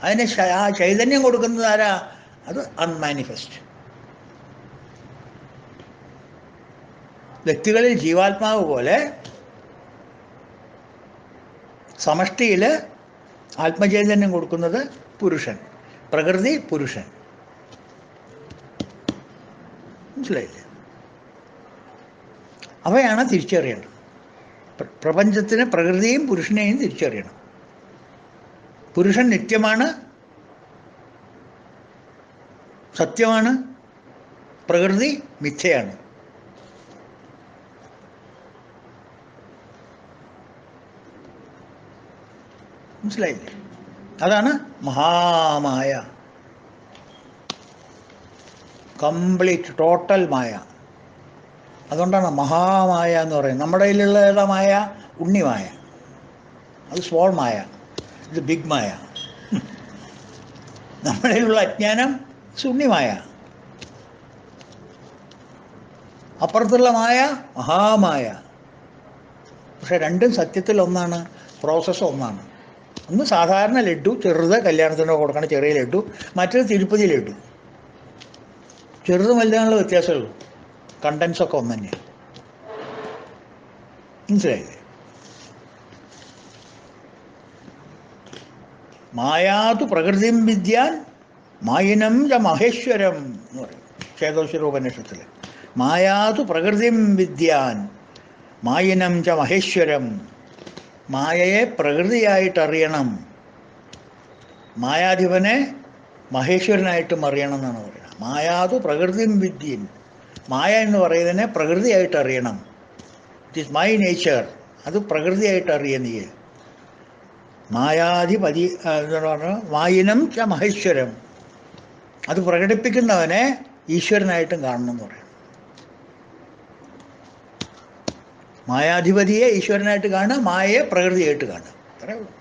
അതിന് ആ ചൈതന്യം കൊടുക്കുന്നത് ആരാ? അത് അൺമാനിഫെസ്റ്റ്. വ്യക്തികളിൽ ജീവാത്മാവ് പോലെ സമഷ്ടിയിൽ ആത്മചൈതന്യം കൊടുക്കുന്നത് പുരുഷൻ, പ്രകൃതി പുരുഷൻ. മനസ്സിലായില്ലേ? അവയാണ് തിരിച്ചറിയേണ്ടത്. പ്രപഞ്ചത്തിന് പ്രകൃതിയും പുരുഷനെയും തിരിച്ചറിയണം. പുരുഷൻ നിത്യമാണ്, സത്യമാണ്. പ്രകൃതി മിഥ്യയാണ്. മനസ്സിലായില്ലേ? അതാണ് മഹാമായ, കംപ്ലീറ്റ് ടോട്ടൽ മായ. അതുകൊണ്ടാണ് മഹാമായ എന്ന് പറയുന്നത്. നമ്മുടെ കയ്യിലുള്ള ഏതാ മായ? ഉണ്ണിമായ. അത് സ്മോൾ മായ, ഇത് ബിഗ് മായ. നമ്മുടെ കയ്യിലുള്ള അജ്ഞാനം ഉണ്ണിമായ. അപ്പുറത്തുള്ള മായ മഹാമായ. പക്ഷെ രണ്ടും സത്യത്തിൽ ഒന്നാണ്, പ്രോസസ്സ് ഒന്നാണ്. ഒന്ന് സാധാരണ ലഡ്ഡു, ചെറുത്, കല്യാണത്തിനോ കൊടുക്കണ ചെറിയ ലഡ്ഡു. മറ്റൊരു തിരുപ്പതി ലഡ്ഡു. ചെറുതും വലുതാനുള്ള വ്യത്യാസമുള്ളൂ. കണ്ടൻസൊക്കെ ഒന്ന് തന്നെയാണ്. മനസ്സിലായില്ലേ? മായാതു പ്രകൃതിം വിദ്യാൻ മായിനം ച മഹേശ്വരം എന്ന് പറയും ചേതോശ്വരോപനിഷത്തിൽ. മായാതു പ്രകൃതിം വിദ്യാൻ മായിനം ച മഹേശ്വരം. മായയെ പ്രകൃതിയായിട്ടറിയണം. മായാധിപനെ മഹേശ്വരനായിട്ടും അറിയണം എന്നാണ് പറയുന്നത്. മായാതു പ്രകൃതിയും വിദ്യയും. മായ എന്ന് പറയുന്നതിനെ പ്രകൃതിയായിട്ട് അറിയണം. It is my nature. അത് പ്രകൃതിയായിട്ട് അറിയുക നീ. മായാധിപതി എന്താണ് പറഞ്ഞാൽ മായിനം ച മഹേശ്വരം. അത് പ്രകടിപ്പിക്കുന്നവനെ ഈശ്വരനായിട്ടും കാണണം എന്ന് പറയും. മായാധിപതിയെ ഈശ്വരനായിട്ട് കാണുക, മായയെ പ്രകൃതിയായിട്ട് കാണുക. അത്രേ ഉള്ളൂ.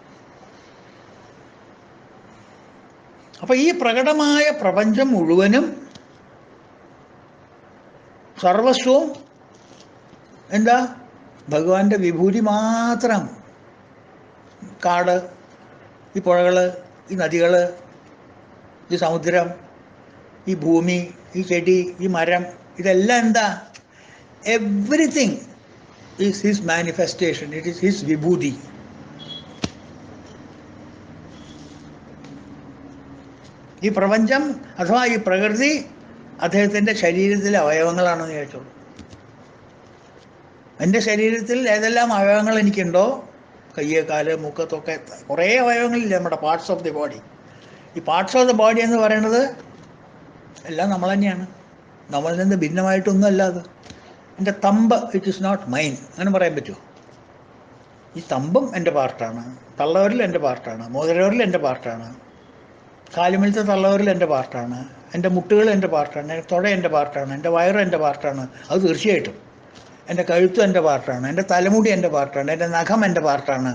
അപ്പൊ ഈ പ്രകടമായ പ്രപഞ്ചം മുഴുവനും സർവസ്വവും എന്താ? ഭഗവാന്റെ വിഭൂതി മാത്രം. കാട്, ഈ പുഴകൾ, ഈ നദികൾ, ഈ സമുദ്രം, ഈ ഭൂമി, ഈ ചെടി, ഈ മരം, ഇതെല്ലാം എന്താ? Everything is his manifestation. It is his vibhuti. ഈ പ്രപഞ്ചം അഥവാ ഈ പ്രകൃതി അദ്ദേഹത്തിൻ്റെ ശരീരത്തിലെ അവയവങ്ങളാണെന്ന് ചോദിച്ചോളൂ. എൻ്റെ ശരീരത്തിൽ ഏതെല്ലാം അവയവങ്ങൾ എനിക്കുണ്ടോ, കയ്യ്, കാല്, മൂക്ക്, തൊക്കെ, കുറേ അവയവങ്ങളില്ല നമ്മുടെ പാർട്സ് ഓഫ് ദി ബോഡി. ഈ പാർട്സ് ഓഫ് ദി ബോഡി എന്ന് പറയുന്നത് എല്ലാം നമ്മൾ തന്നെയാണ്. നമ്മളിൽ നിന്ന് ഭിന്നമായിട്ടൊന്നും അല്ല അത്. എൻ്റെ thumb it is not mine, അങ്ങനെ പറയാൻ പറ്റുമോ? ഈ തമ്പും എൻ്റെ പാർട്ടാണ്, തള്ളവരിൽ എൻ്റെ പാർട്ടാണ്, മോതിരവരിൽ എൻ്റെ പാർട്ടാണ്, കാലുമിലത്തെ തള്ളവരിൽ എൻ്റെ പാർട്ടാണ്, എൻ്റെ മുട്ടുകൾ എൻ്റെ പാർട്ടാണ്, എൻ്റെ തുട എൻ്റെ പാർട്ടാണ്, എൻ്റെ വയറ് എൻ്റെ പാർട്ടാണ്. അത് തീർച്ചയായിട്ടും. എൻ്റെ കഴുത്തും എൻ്റെ പാർട്ടാണ്, എൻ്റെ തലമുടി എൻ്റെ പാർട്ടാണ്, എൻ്റെ നഖം എൻ്റെ പാർട്ടാണ്.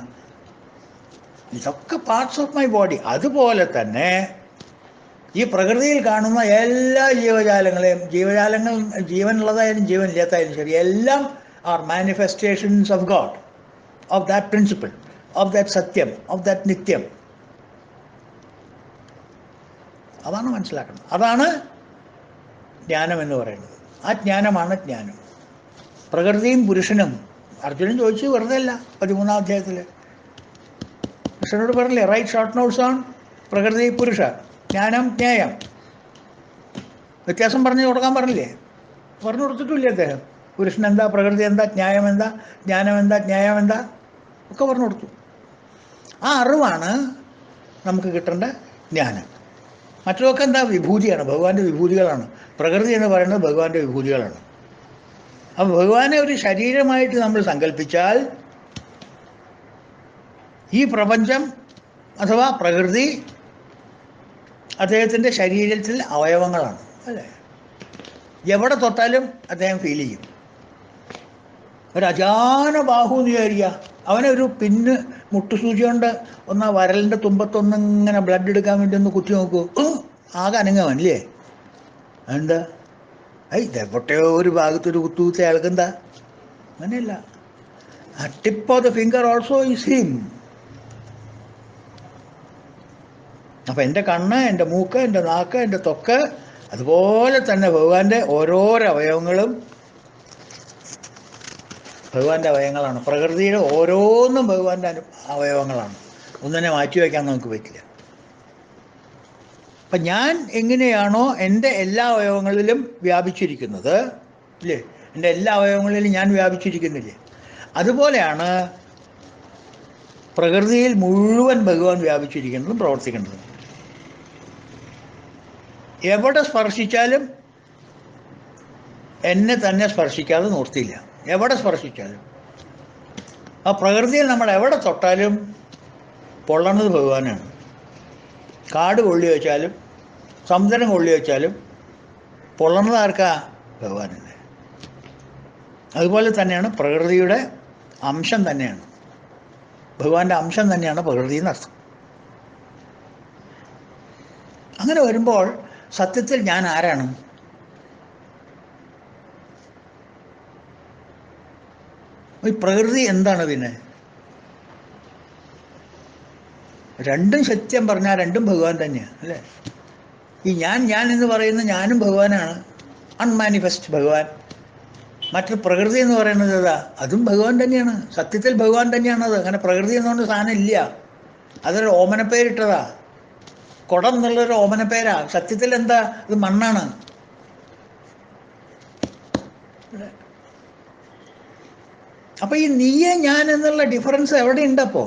ഇതൊക്കെ പാർട്സ് ഓഫ് മൈ ബോഡി. അതുപോലെ തന്നെ ഈ പ്രകൃതിയിൽ കാണുന്ന എല്ലാ ജീവജാലങ്ങളെയും, ജീവജാലങ്ങൾ ജീവനുള്ളതായാലും ജീവനില്ലാത്തായാലും ശരി, എല്ലാം are manifestations of God, of that principle, of that സത്യം, ഓഫ് ദാറ്റ് നിത്യം. അതാണ് മനസ്സിലാക്കണം. അതാണ് ജ്ഞാനം എന്ന് പറയുന്നത്. ആ ജ്ഞാനമാണ് ജ്ഞാനം. പ്രകൃതിയും പുരുഷനും. അർജുനൻ ചോദിച്ചു വെറുതെ അല്ല. 13-ാം അധ്യായത്തിൽ കൃഷ്ണനോട് പറഞ്ഞില്ലേ, റൈറ്റ് ഷോർട്ട് നോട്ട്സ് ഓൺ പ്രകൃതി പുരുഷ, ജ്ഞാനം ജ്ഞേയം. വ്യത്യാസം പറഞ്ഞു കൊടുക്കാൻ പറഞ്ഞില്ലേ? പറഞ്ഞു കൊടുത്തിട്ടില്ലേ അദ്ദേഹം? പുരുഷൻ എന്താ, പ്രകൃതി എന്താ, ന്യായം എന്താ, ജ്ഞാനം എന്താ, ന്യായം എന്താ, ഒക്കെ പറഞ്ഞു കൊടുത്തു. ആ അറിവാണ് നമുക്ക് കിട്ടേണ്ട ജ്ഞാനം. മറ്റൊക്കെ എന്താ? വിഭൂതിയാണ്, ഭഗവാന്റെ വിഭൂതികളാണ്. പ്രകൃതി എന്ന് പറയുന്നത് ഭഗവാന്റെ വിഭൂതികളാണ്. അപ്പോൾ ഭഗവാനെ ഒരു ശരീരമായിട്ട് നമ്മൾ സങ്കല്പിച്ചാൽ ഈ പ്രപഞ്ചം അഥവാ പ്രകൃതി അദ്ദേഹത്തിൻ്റെ ശരീരത്തിൽ അവയവങ്ങളാണ്, അല്ലേ? എവിടെ തൊട്ടാലും അദ്ദേഹം ഫീൽ ചെയ്യും. ഒരു അജാന ബാഹു എന്ന് വിചാരിക്കുക. അവനെ ഒരു പിന്ന് മുട്ടുസൂചി കൊണ്ട് ഒന്ന് വരലിൻ്റെ തുമ്പത്തൊന്നിങ്ങനെ ബ്ലഡ് എടുക്കാൻ വേണ്ടി ഒന്ന് കുത്തി നോക്കൂ, ആകെ അനങ്ങവൻ ഇല്ലേ? എന്താ? ഇതെവിടെയോ ഒരു ഭാഗത്തൊരു കുത്തുകുത്തി അയാൾക്കെന്താ? അങ്ങനെയല്ല. ആ tip of the finger also is him. അപ്പം എൻ്റെ കണ്ണ്, എൻ്റെ മൂക്ക്, എൻ്റെ നാക്ക്, എൻ്റെ ത്വക്ക്, അതുപോലെ തന്നെ ഭഗവാന്റെ ഓരോരോ അവയവങ്ങളും ഭഗവാന്റെ അവയവങ്ങളാണ്. പ്രകൃതിയുടെ ഓരോന്നും ഭഗവാന്റെ അവയവങ്ങളാണ്. ഒന്നിനെ മാറ്റിവെക്കാൻ നമുക്ക് പറ്റില്ല. അപ്പം ഞാൻ എങ്ങനെയാണോ എൻ്റെ എല്ലാ അവയവങ്ങളിലും വ്യാപിച്ചിരിക്കുന്നത്, ഇല്ലേ? എൻ്റെ എല്ലാ അവയവങ്ങളിലും ഞാൻ വ്യാപിച്ചിരിക്കുന്നില്ലേ? അതുപോലെയാണ് പ്രകൃതിയിൽ മുഴുവൻ ഭഗവാൻ വ്യാപിച്ചിരിക്കുന്നതും പ്രവർത്തിക്കുന്നതും. എവിടെ സ്പർശിച്ചാലും എന്നെ തന്നെ സ്പർശിക്കാതെ നിർത്തിയില്ല. എവിടെ സ്പർശിച്ചാലും ആ പ്രകൃതിയിൽ നമ്മൾ എവിടെ തൊട്ടാലും പൊള്ളണത് ഭഗവാനാണ്. കാട് കൊള്ളി വെച്ചാലും സമുദ്രം കൊള്ളി വെച്ചാലും പൊള്ളണത് ആർക്കാ? ഭഗവാനല്ലേ. അതുപോലെ തന്നെയാണ് പ്രകൃതിയുടെ അംശം തന്നെയാണ്, ഭഗവാന്റെ അംശം തന്നെയാണ് പ്രകൃതി എന്നർത്ഥം. അങ്ങനെ വരുമ്പോൾ സത്യത്തിൽ ഞാൻ ആരാണ്? ഈ പ്രകൃതി എന്താണ്? പിന്നെ രണ്ടും സത്യം പറഞ്ഞാൽ രണ്ടും ഭഗവാൻ തന്നെയാണ്, അല്ലേ? ഈ ഞാൻ എന്ന് പറയുന്ന ഞാനും ഭഗവാനാണ്, അൺമാനിഫെസ്റ്റ് ഭഗവാൻ. മറ്റൊരു പ്രകൃതി എന്ന് പറയുന്നത് ഏതാ? അതും ഭഗവാൻ തന്നെയാണ്. സത്യത്തിൽ ഭഗവാൻ തന്നെയാണത്. അങ്ങനെ പ്രകൃതി എന്നുകൊണ്ട് സാധനം ഇല്ല. അതൊരു ഓമനപ്പേരിട്ടതാ. കുടം എന്നുള്ളൊരു ഓമനപ്പേരാ. സത്യത്തിൽ എന്താ? ഇത് മണ്ണാണ്. അപ്പൊ ഈ നീയെ ഞാൻ എന്നുള്ള ഡിഫറൻസ് എവിടെയുണ്ടപ്പോ?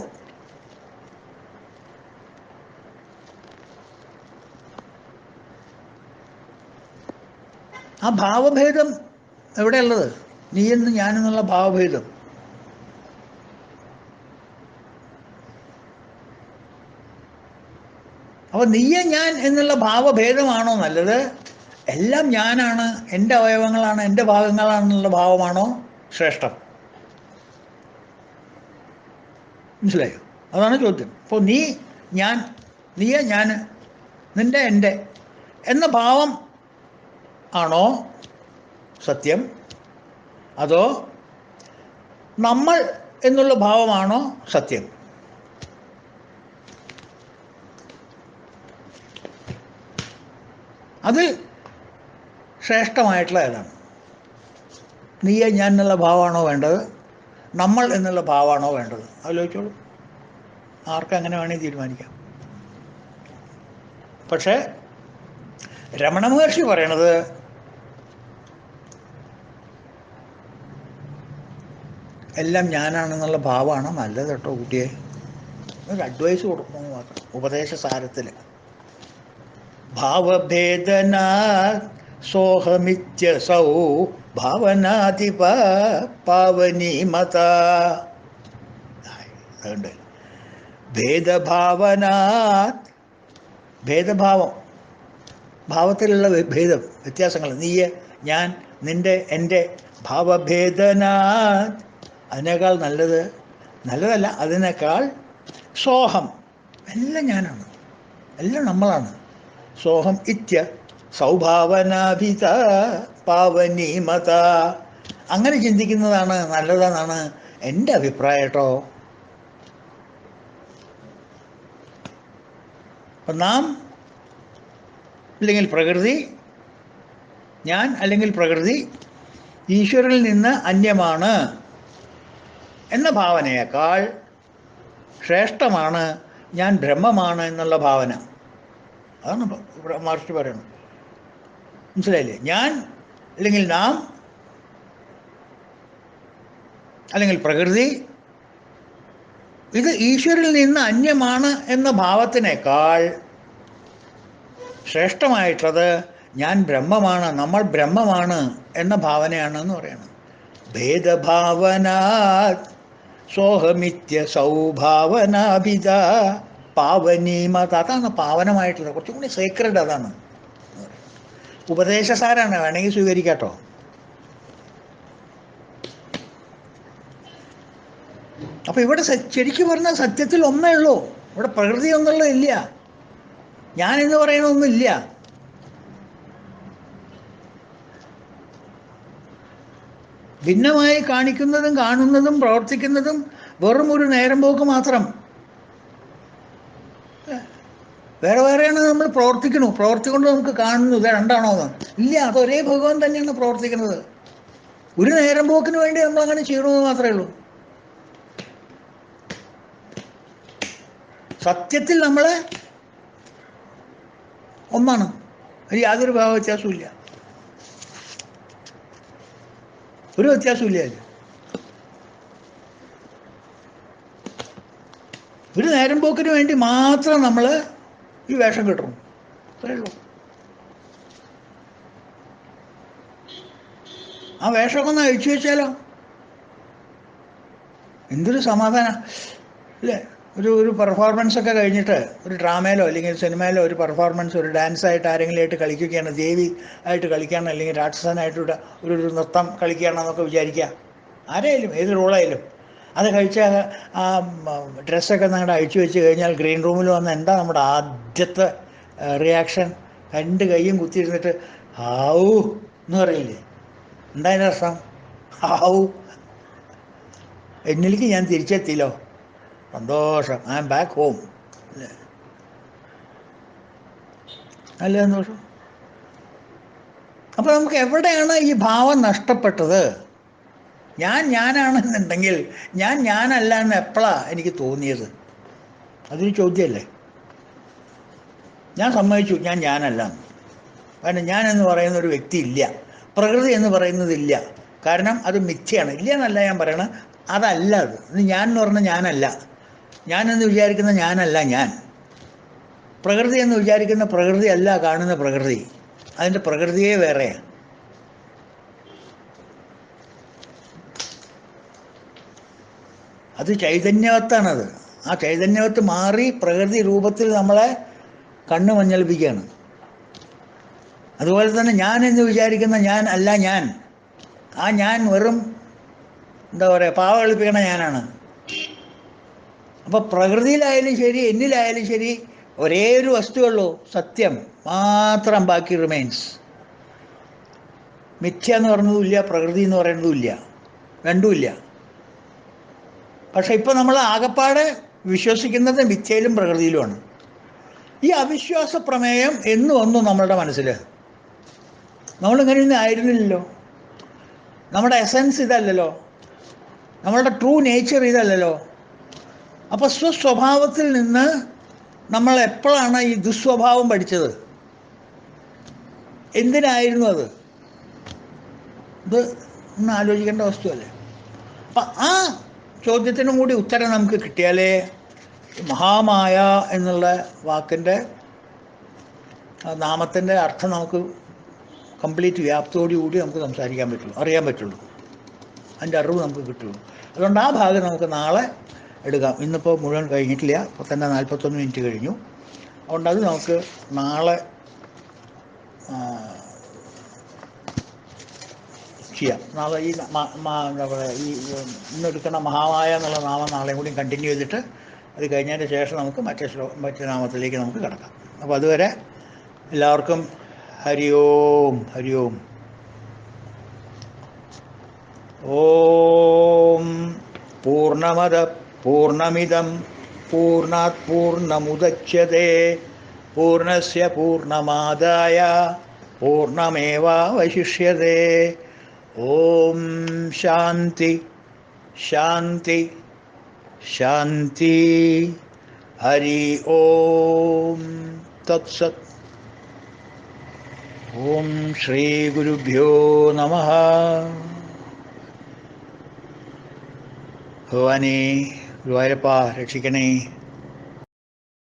ആ ഭാവഭേദം എവിടെയുള്ളത്? നീയെന്ന് ഞാനെന്നുള്ള ഭാവഭേദം. അപ്പോൾ നീയെ ഞാൻ എന്നുള്ള ഭാവഭേദമാണോ നല്ലത്? എല്ലാം ഞാനാണ്, എൻ്റെ അവയവങ്ങളാണ്, എൻ്റെ ഭാഗങ്ങളാണെന്നുള്ള ഭാവമാണോ ശ്രേഷ്ഠം? മനസ്സിലായോ? അതാണ് ചോദ്യം. അപ്പോൾ നീ, ഞാൻ, നീയെ ഞാൻ, നിൻ്റെ എൻ്റെ എന്ന ഭാവം ആണോ സത്യം, അതോ നമ്മൾ എന്നുള്ള ഭാവമാണോ സത്യം? അതിൽ ശ്രേഷ്ഠമായിട്ടുള്ള ഏതാണ്? നീയെ ഞാൻ എന്നുള്ള ഭാവമാണോ വേണ്ടത്, നമ്മൾ എന്നുള്ള ഭാവമാണോ വേണ്ടത്? ആലോചിച്ചോളൂ. ആർക്കങ്ങനെ വേണമെങ്കിൽ തീരുമാനിക്കാം. പക്ഷേ രമണ മഹർഷി പറയണത് എല്ലാം ഞാനാണെന്നുള്ള ഭാവമാണ് നല്ലത് കേട്ടോ കുട്ടിയെ. ഒരു അഡ്വൈസ് കൊടുക്കുന്നു മാത്രം, ഉപദേശസാരത്തിൽ. ഭാവഭേദനാ സോഹമിത്യസൗ ഭാവനാതിപ പാവനീമത. അതുകൊണ്ട് ഭേദഭാവനാ, ഭേദഭാവം, ഭാവത്തിലുള്ള ഭേദം, വ്യത്യാസങ്ങൾ, നീയെ ഞാൻ, നിൻ്റെ എൻ്റെ, ഭാവഭേദനാ, അതിനേക്കാൾ നല്ലത്, നല്ലതല്ല അതിനേക്കാൾ സോഹം, എല്ലാം ഞാനാണ്, എല്ലാം നമ്മളാണ്. സോഹം ഇത്യ സൗഭാവനാഭിത പാവനീമത. അങ്ങനെ ചിന്തിക്കുന്നതാണ് നല്ലതെന്നാണ് എൻ്റെ അഭിപ്രായം കേട്ടോ. അപ്പം നാം അല്ലെങ്കിൽ പ്രകൃതി, ഞാൻ അല്ലെങ്കിൽ പ്രകൃതി ഈശ്വരനിൽ നിന്ന് അന്യമാണ് എന്ന ഭാവനയേക്കാൾ ശ്രേഷ്ഠമാണ് ഞാൻ ബ്രഹ്മമാണ് എന്നുള്ള ഭാവന. അതാണ് ഇവിടെ മഹർഷി പറയണം. മനസ്സിലായില്ലേ? ഞാൻ അല്ലെങ്കിൽ നാം അല്ലെങ്കിൽ പ്രകൃതി ഇത് ഈശ്വരനിൽ നിന്ന് അന്യമാണ് എന്ന ഭാവത്തിനേക്കാൾ ശ്രേഷ്ഠമായിട്ടുള്ളത് ഞാൻ ബ്രഹ്മമാണ്, നമ്മൾ ബ്രഹ്മമാണ് എന്ന ഭാവനയാണെന്ന് പറയണം. ഭേദഭാവനാ സോഹമിത്യ സൗഭാവനാഭിത പാവനീമത. അതാണ് പാവനമായിട്ടുള്ളത്, കുറച്ചും കൂടി സേക്രഡ് അതാണ്. ഉപദേശസാരാണ്, വേണമെങ്കിൽ സ്വീകരിക്കാട്ടോ. അപ്പം ഇവിടെ ശരിക്കും പറഞ്ഞാൽ സത്യത്തിൽ ഒന്നേ ഉള്ളൂ. ഇവിടെ പ്രകൃതി ഒന്നുള്ളതില്ല, ഞാൻ എന്ന് പറയണമൊന്നുമില്ല. ഭിന്നമായി കാണിക്കുന്നതും കാണുന്നതും പ്രവർത്തിക്കുന്നതും വെറും ഒരു നേരം പോക്ക് മാത്രം. വേറെ വേറെയാണ് നമ്മൾ പ്രവർത്തിക്കണു, പ്രവർത്തിക്കൊണ്ട് നമുക്ക് കാണുന്നു. ഇത് രണ്ടാണോ എന്ന് ഇല്ല, അത് ഒരേ ഭഗവാൻ തന്നെയാണ് പ്രവർത്തിക്കുന്നത്. ഒരു നേരം പോക്കിന് വേണ്ടി നമ്മളങ്ങനെ ചെയ്യണമെന്ന് മാത്രമേ ഉള്ളൂ. സത്യത്തിൽ നമ്മൾ ഒന്നാണ്, അത് യാതൊരു ഭാവ വ്യത്യാസവും ഇല്ല, ഒരു വ്യത്യാസവും ഇല്ല. അതിൽ ഒരു നേരം പോക്കിന് വേണ്ടി മാത്രം നമ്മൾ ഈ വേഷം കിട്ടണം, അത്രേ ഉള്ളൂ. ആ വേഷമൊക്കെ ഒന്ന് അഴിച്ചു വെച്ചാലോ എന്തൊരു സമാധാനം അല്ലേ? ഒരു പെർഫോമൻസ് ഒക്കെ കഴിഞ്ഞിട്ട് ഒരു ഡ്രാമയിലോ അല്ലെങ്കിൽ സിനിമയിലോ ഒരു പെർഫോമൻസ്, ഒരു ഡാൻസായിട്ട് ആരെങ്കിലും ആയിട്ട് കളിക്കുകയാണ്, ദേവി ആയിട്ട് കളിക്കുകയാണ്, അല്ലെങ്കിൽ രാക്ഷസനായിട്ട് ഒരു നൃത്തം കളിക്കുകയാണെന്നൊക്കെ വിചാരിക്കുക. ആരായാലും ഏത് റോളായാലും അത് കഴിച്ച ആ ഡ്രസ്സൊക്കെ നിങ്ങളുടെ അഴിച്ചു വെച്ച് കഴിഞ്ഞാൽ ഗ്രീൻ റൂമിൽ വന്ന് എന്താ നമ്മുടെ ആദ്യത്തെ റിയാക്ഷൻ? രണ്ട് കൈയും കുത്തിയിരുന്നിട്ട് ഹാവൂ എന്ന് പറയില്ലേ? എന്താ അതിൻ്റെ അർത്ഥം? ഹാവൂ, എന്നിലേക്ക് ഞാൻ തിരിച്ചെത്തിയല്ലോ, സന്തോഷം, ഐ ആം ബാക്ക് ഹോം അല്ലേ? നല്ല സന്തോഷം. അപ്പോൾ നമുക്ക് എവിടെയാണ് ഈ ഭാവം നഷ്ടപ്പെട്ടത്? ഞാനാണെന്നുണ്ടെങ്കിൽ ഞാനല്ല എന്ന് എപ്പോഴാണ് എനിക്ക് തോന്നിയത്? അതൊരു ചോദ്യമല്ലേ? ഞാൻ സമ്മതിച്ചു ഞാനല്ല. കാരണം ഞാനെന്ന് പറയുന്ന ഒരു വ്യക്തി ഇല്ല, പ്രകൃതി എന്ന് പറയുന്നതില്ല. കാരണം അത് മിഥ്യയാണ്. ഇല്ല എന്നല്ല ഞാൻ പറയണത്, അതല്ല അത്. ഞാൻ എന്ന് പറഞ്ഞാൽ ഞാനല്ല, ഞാനെന്ന് വിചാരിക്കുന്ന ഞാനല്ല ഞാൻ. പ്രകൃതി എന്ന് വിചാരിക്കുന്ന പ്രകൃതി അല്ല കാണുന്ന പ്രകൃതി, അതിൻ്റെ പ്രകൃതിയെ വേറെയാണ്. അത് ചൈതന്യവത്താണത്. ആ ചൈതന്യവത്ത് മാറി പ്രകൃതി രൂപത്തിൽ നമ്മളെ കണ്ണ് മഞ്ഞളിപ്പിക്കുകയാണ്. അതുപോലെ തന്നെ ഞാൻ എന്ന് വിചാരിക്കുന്ന ഞാൻ അല്ല ഞാൻ. ആ ഞാൻ വെറും എന്താ പറയുക, പാവ കളിപ്പിക്കണ ഞാനാണ്. അപ്പോൾ പ്രകൃതിയിലായാലും ശരി എന്നിലായാലും ശരി ഒരേ ഒരു വസ്തുവുള്ളൂ, സത്യം മാത്രം ബാക്കി റിമൈൻസ്. മിഥ്യ എന്ന് പറയുന്നതുമില്ല, പ്രകൃതി എന്ന് പറയുന്നതുമില്ല, രണ്ടുമില്ല. പക്ഷെ ഇപ്പം നമ്മൾ ആകപ്പാടെ വിശ്വസിക്കുന്നത് മിഥ്യയിലും പ്രകൃതിയിലുമാണ്. ഈ അവിശ്വാസ പ്രമേയം എന്ന് വന്നു നമ്മളുടെ മനസ്സിൽ. നമ്മളിങ്ങനെയൊന്നും ആയിരുന്നില്ലല്ലോ. നമ്മുടെ എസൻസ് ഇതല്ലല്ലോ, നമ്മളുടെ ട്രൂ നേച്ചർ ഇതല്ലല്ലോ. അപ്പോൾ സ്വസ്വഭാവത്തിൽ നിന്ന് നമ്മൾ എപ്പോഴാണ് ഈ ദുസ്വഭാവം പഠിച്ചത്? എന്തിനായിരുന്നു അത്? ഇത് ഒന്ന് ആലോചിക്കേണ്ട വസ്തുവല്ലേ. അപ്പം ആ ചോദ്യത്തിനും കൂടി ഉത്തരം നമുക്ക് കിട്ടിയാലേ മഹാമായ എന്നുള്ള വാക്കിൻ്റെ നാമത്തിൻ്റെ അർത്ഥം നമുക്ക് കംപ്ലീറ്റ് വ്യാപ്തിയോടുകൂടി നമുക്ക് സംസാരിക്കാൻ പറ്റുള്ളൂ, അറിയാൻ പറ്റുള്ളൂ, അതിൻ്റെ അറിവ് നമുക്ക് കിട്ടുള്ളൂ. അതുകൊണ്ട് ആ ഭാഗം നമുക്ക് നാളെ എടുക്കാം. ഇന്നിപ്പോൾ മുഴുവൻ കഴിഞ്ഞിട്ടില്ല, ഇപ്പോൾ തന്നെ 41 മിനിറ്റ് കഴിഞ്ഞു. അതുകൊണ്ട് അത് നമുക്ക് നാളെ ചെയ്യാം. നാളെ ഈ എന്താ പറയുക, ഈ ഇന്നെടുക്കുന്ന മഹാമായ എന്നുള്ള നാമം നാളെയും കൂടി കണ്ടിന്യൂ ചെയ്തിട്ട് അത് കഴിഞ്ഞതിന് ശേഷം നമുക്ക് മറ്റേ നാമത്തിലേക്ക് നമുക്ക് കിടക്കാം. അപ്പോൾ അതുവരെ എല്ലാവർക്കും ഹരി ഓം. ഹരി ഓം. ഓം പൂർണ്ണമദ പൂർണ്ണമിദം പൂർണ്ണാത് പൂർണ്ണമുദച്യതേ പൂർണ്ണസ്യ പൂർണ്ണമാദായ പൂർണ്ണമേവാവശിഷ്യതേ. ഓം ശാന്തി ശാന്തി ശാന്തി. ഹരി ഓം തത്സത്. ഓം ശ്രീ ഗുരുഭ്യോ നമഃ. ഭഗവാനേ, ഗുരുവായൂരപ്പ രക്ഷിക്കണേ.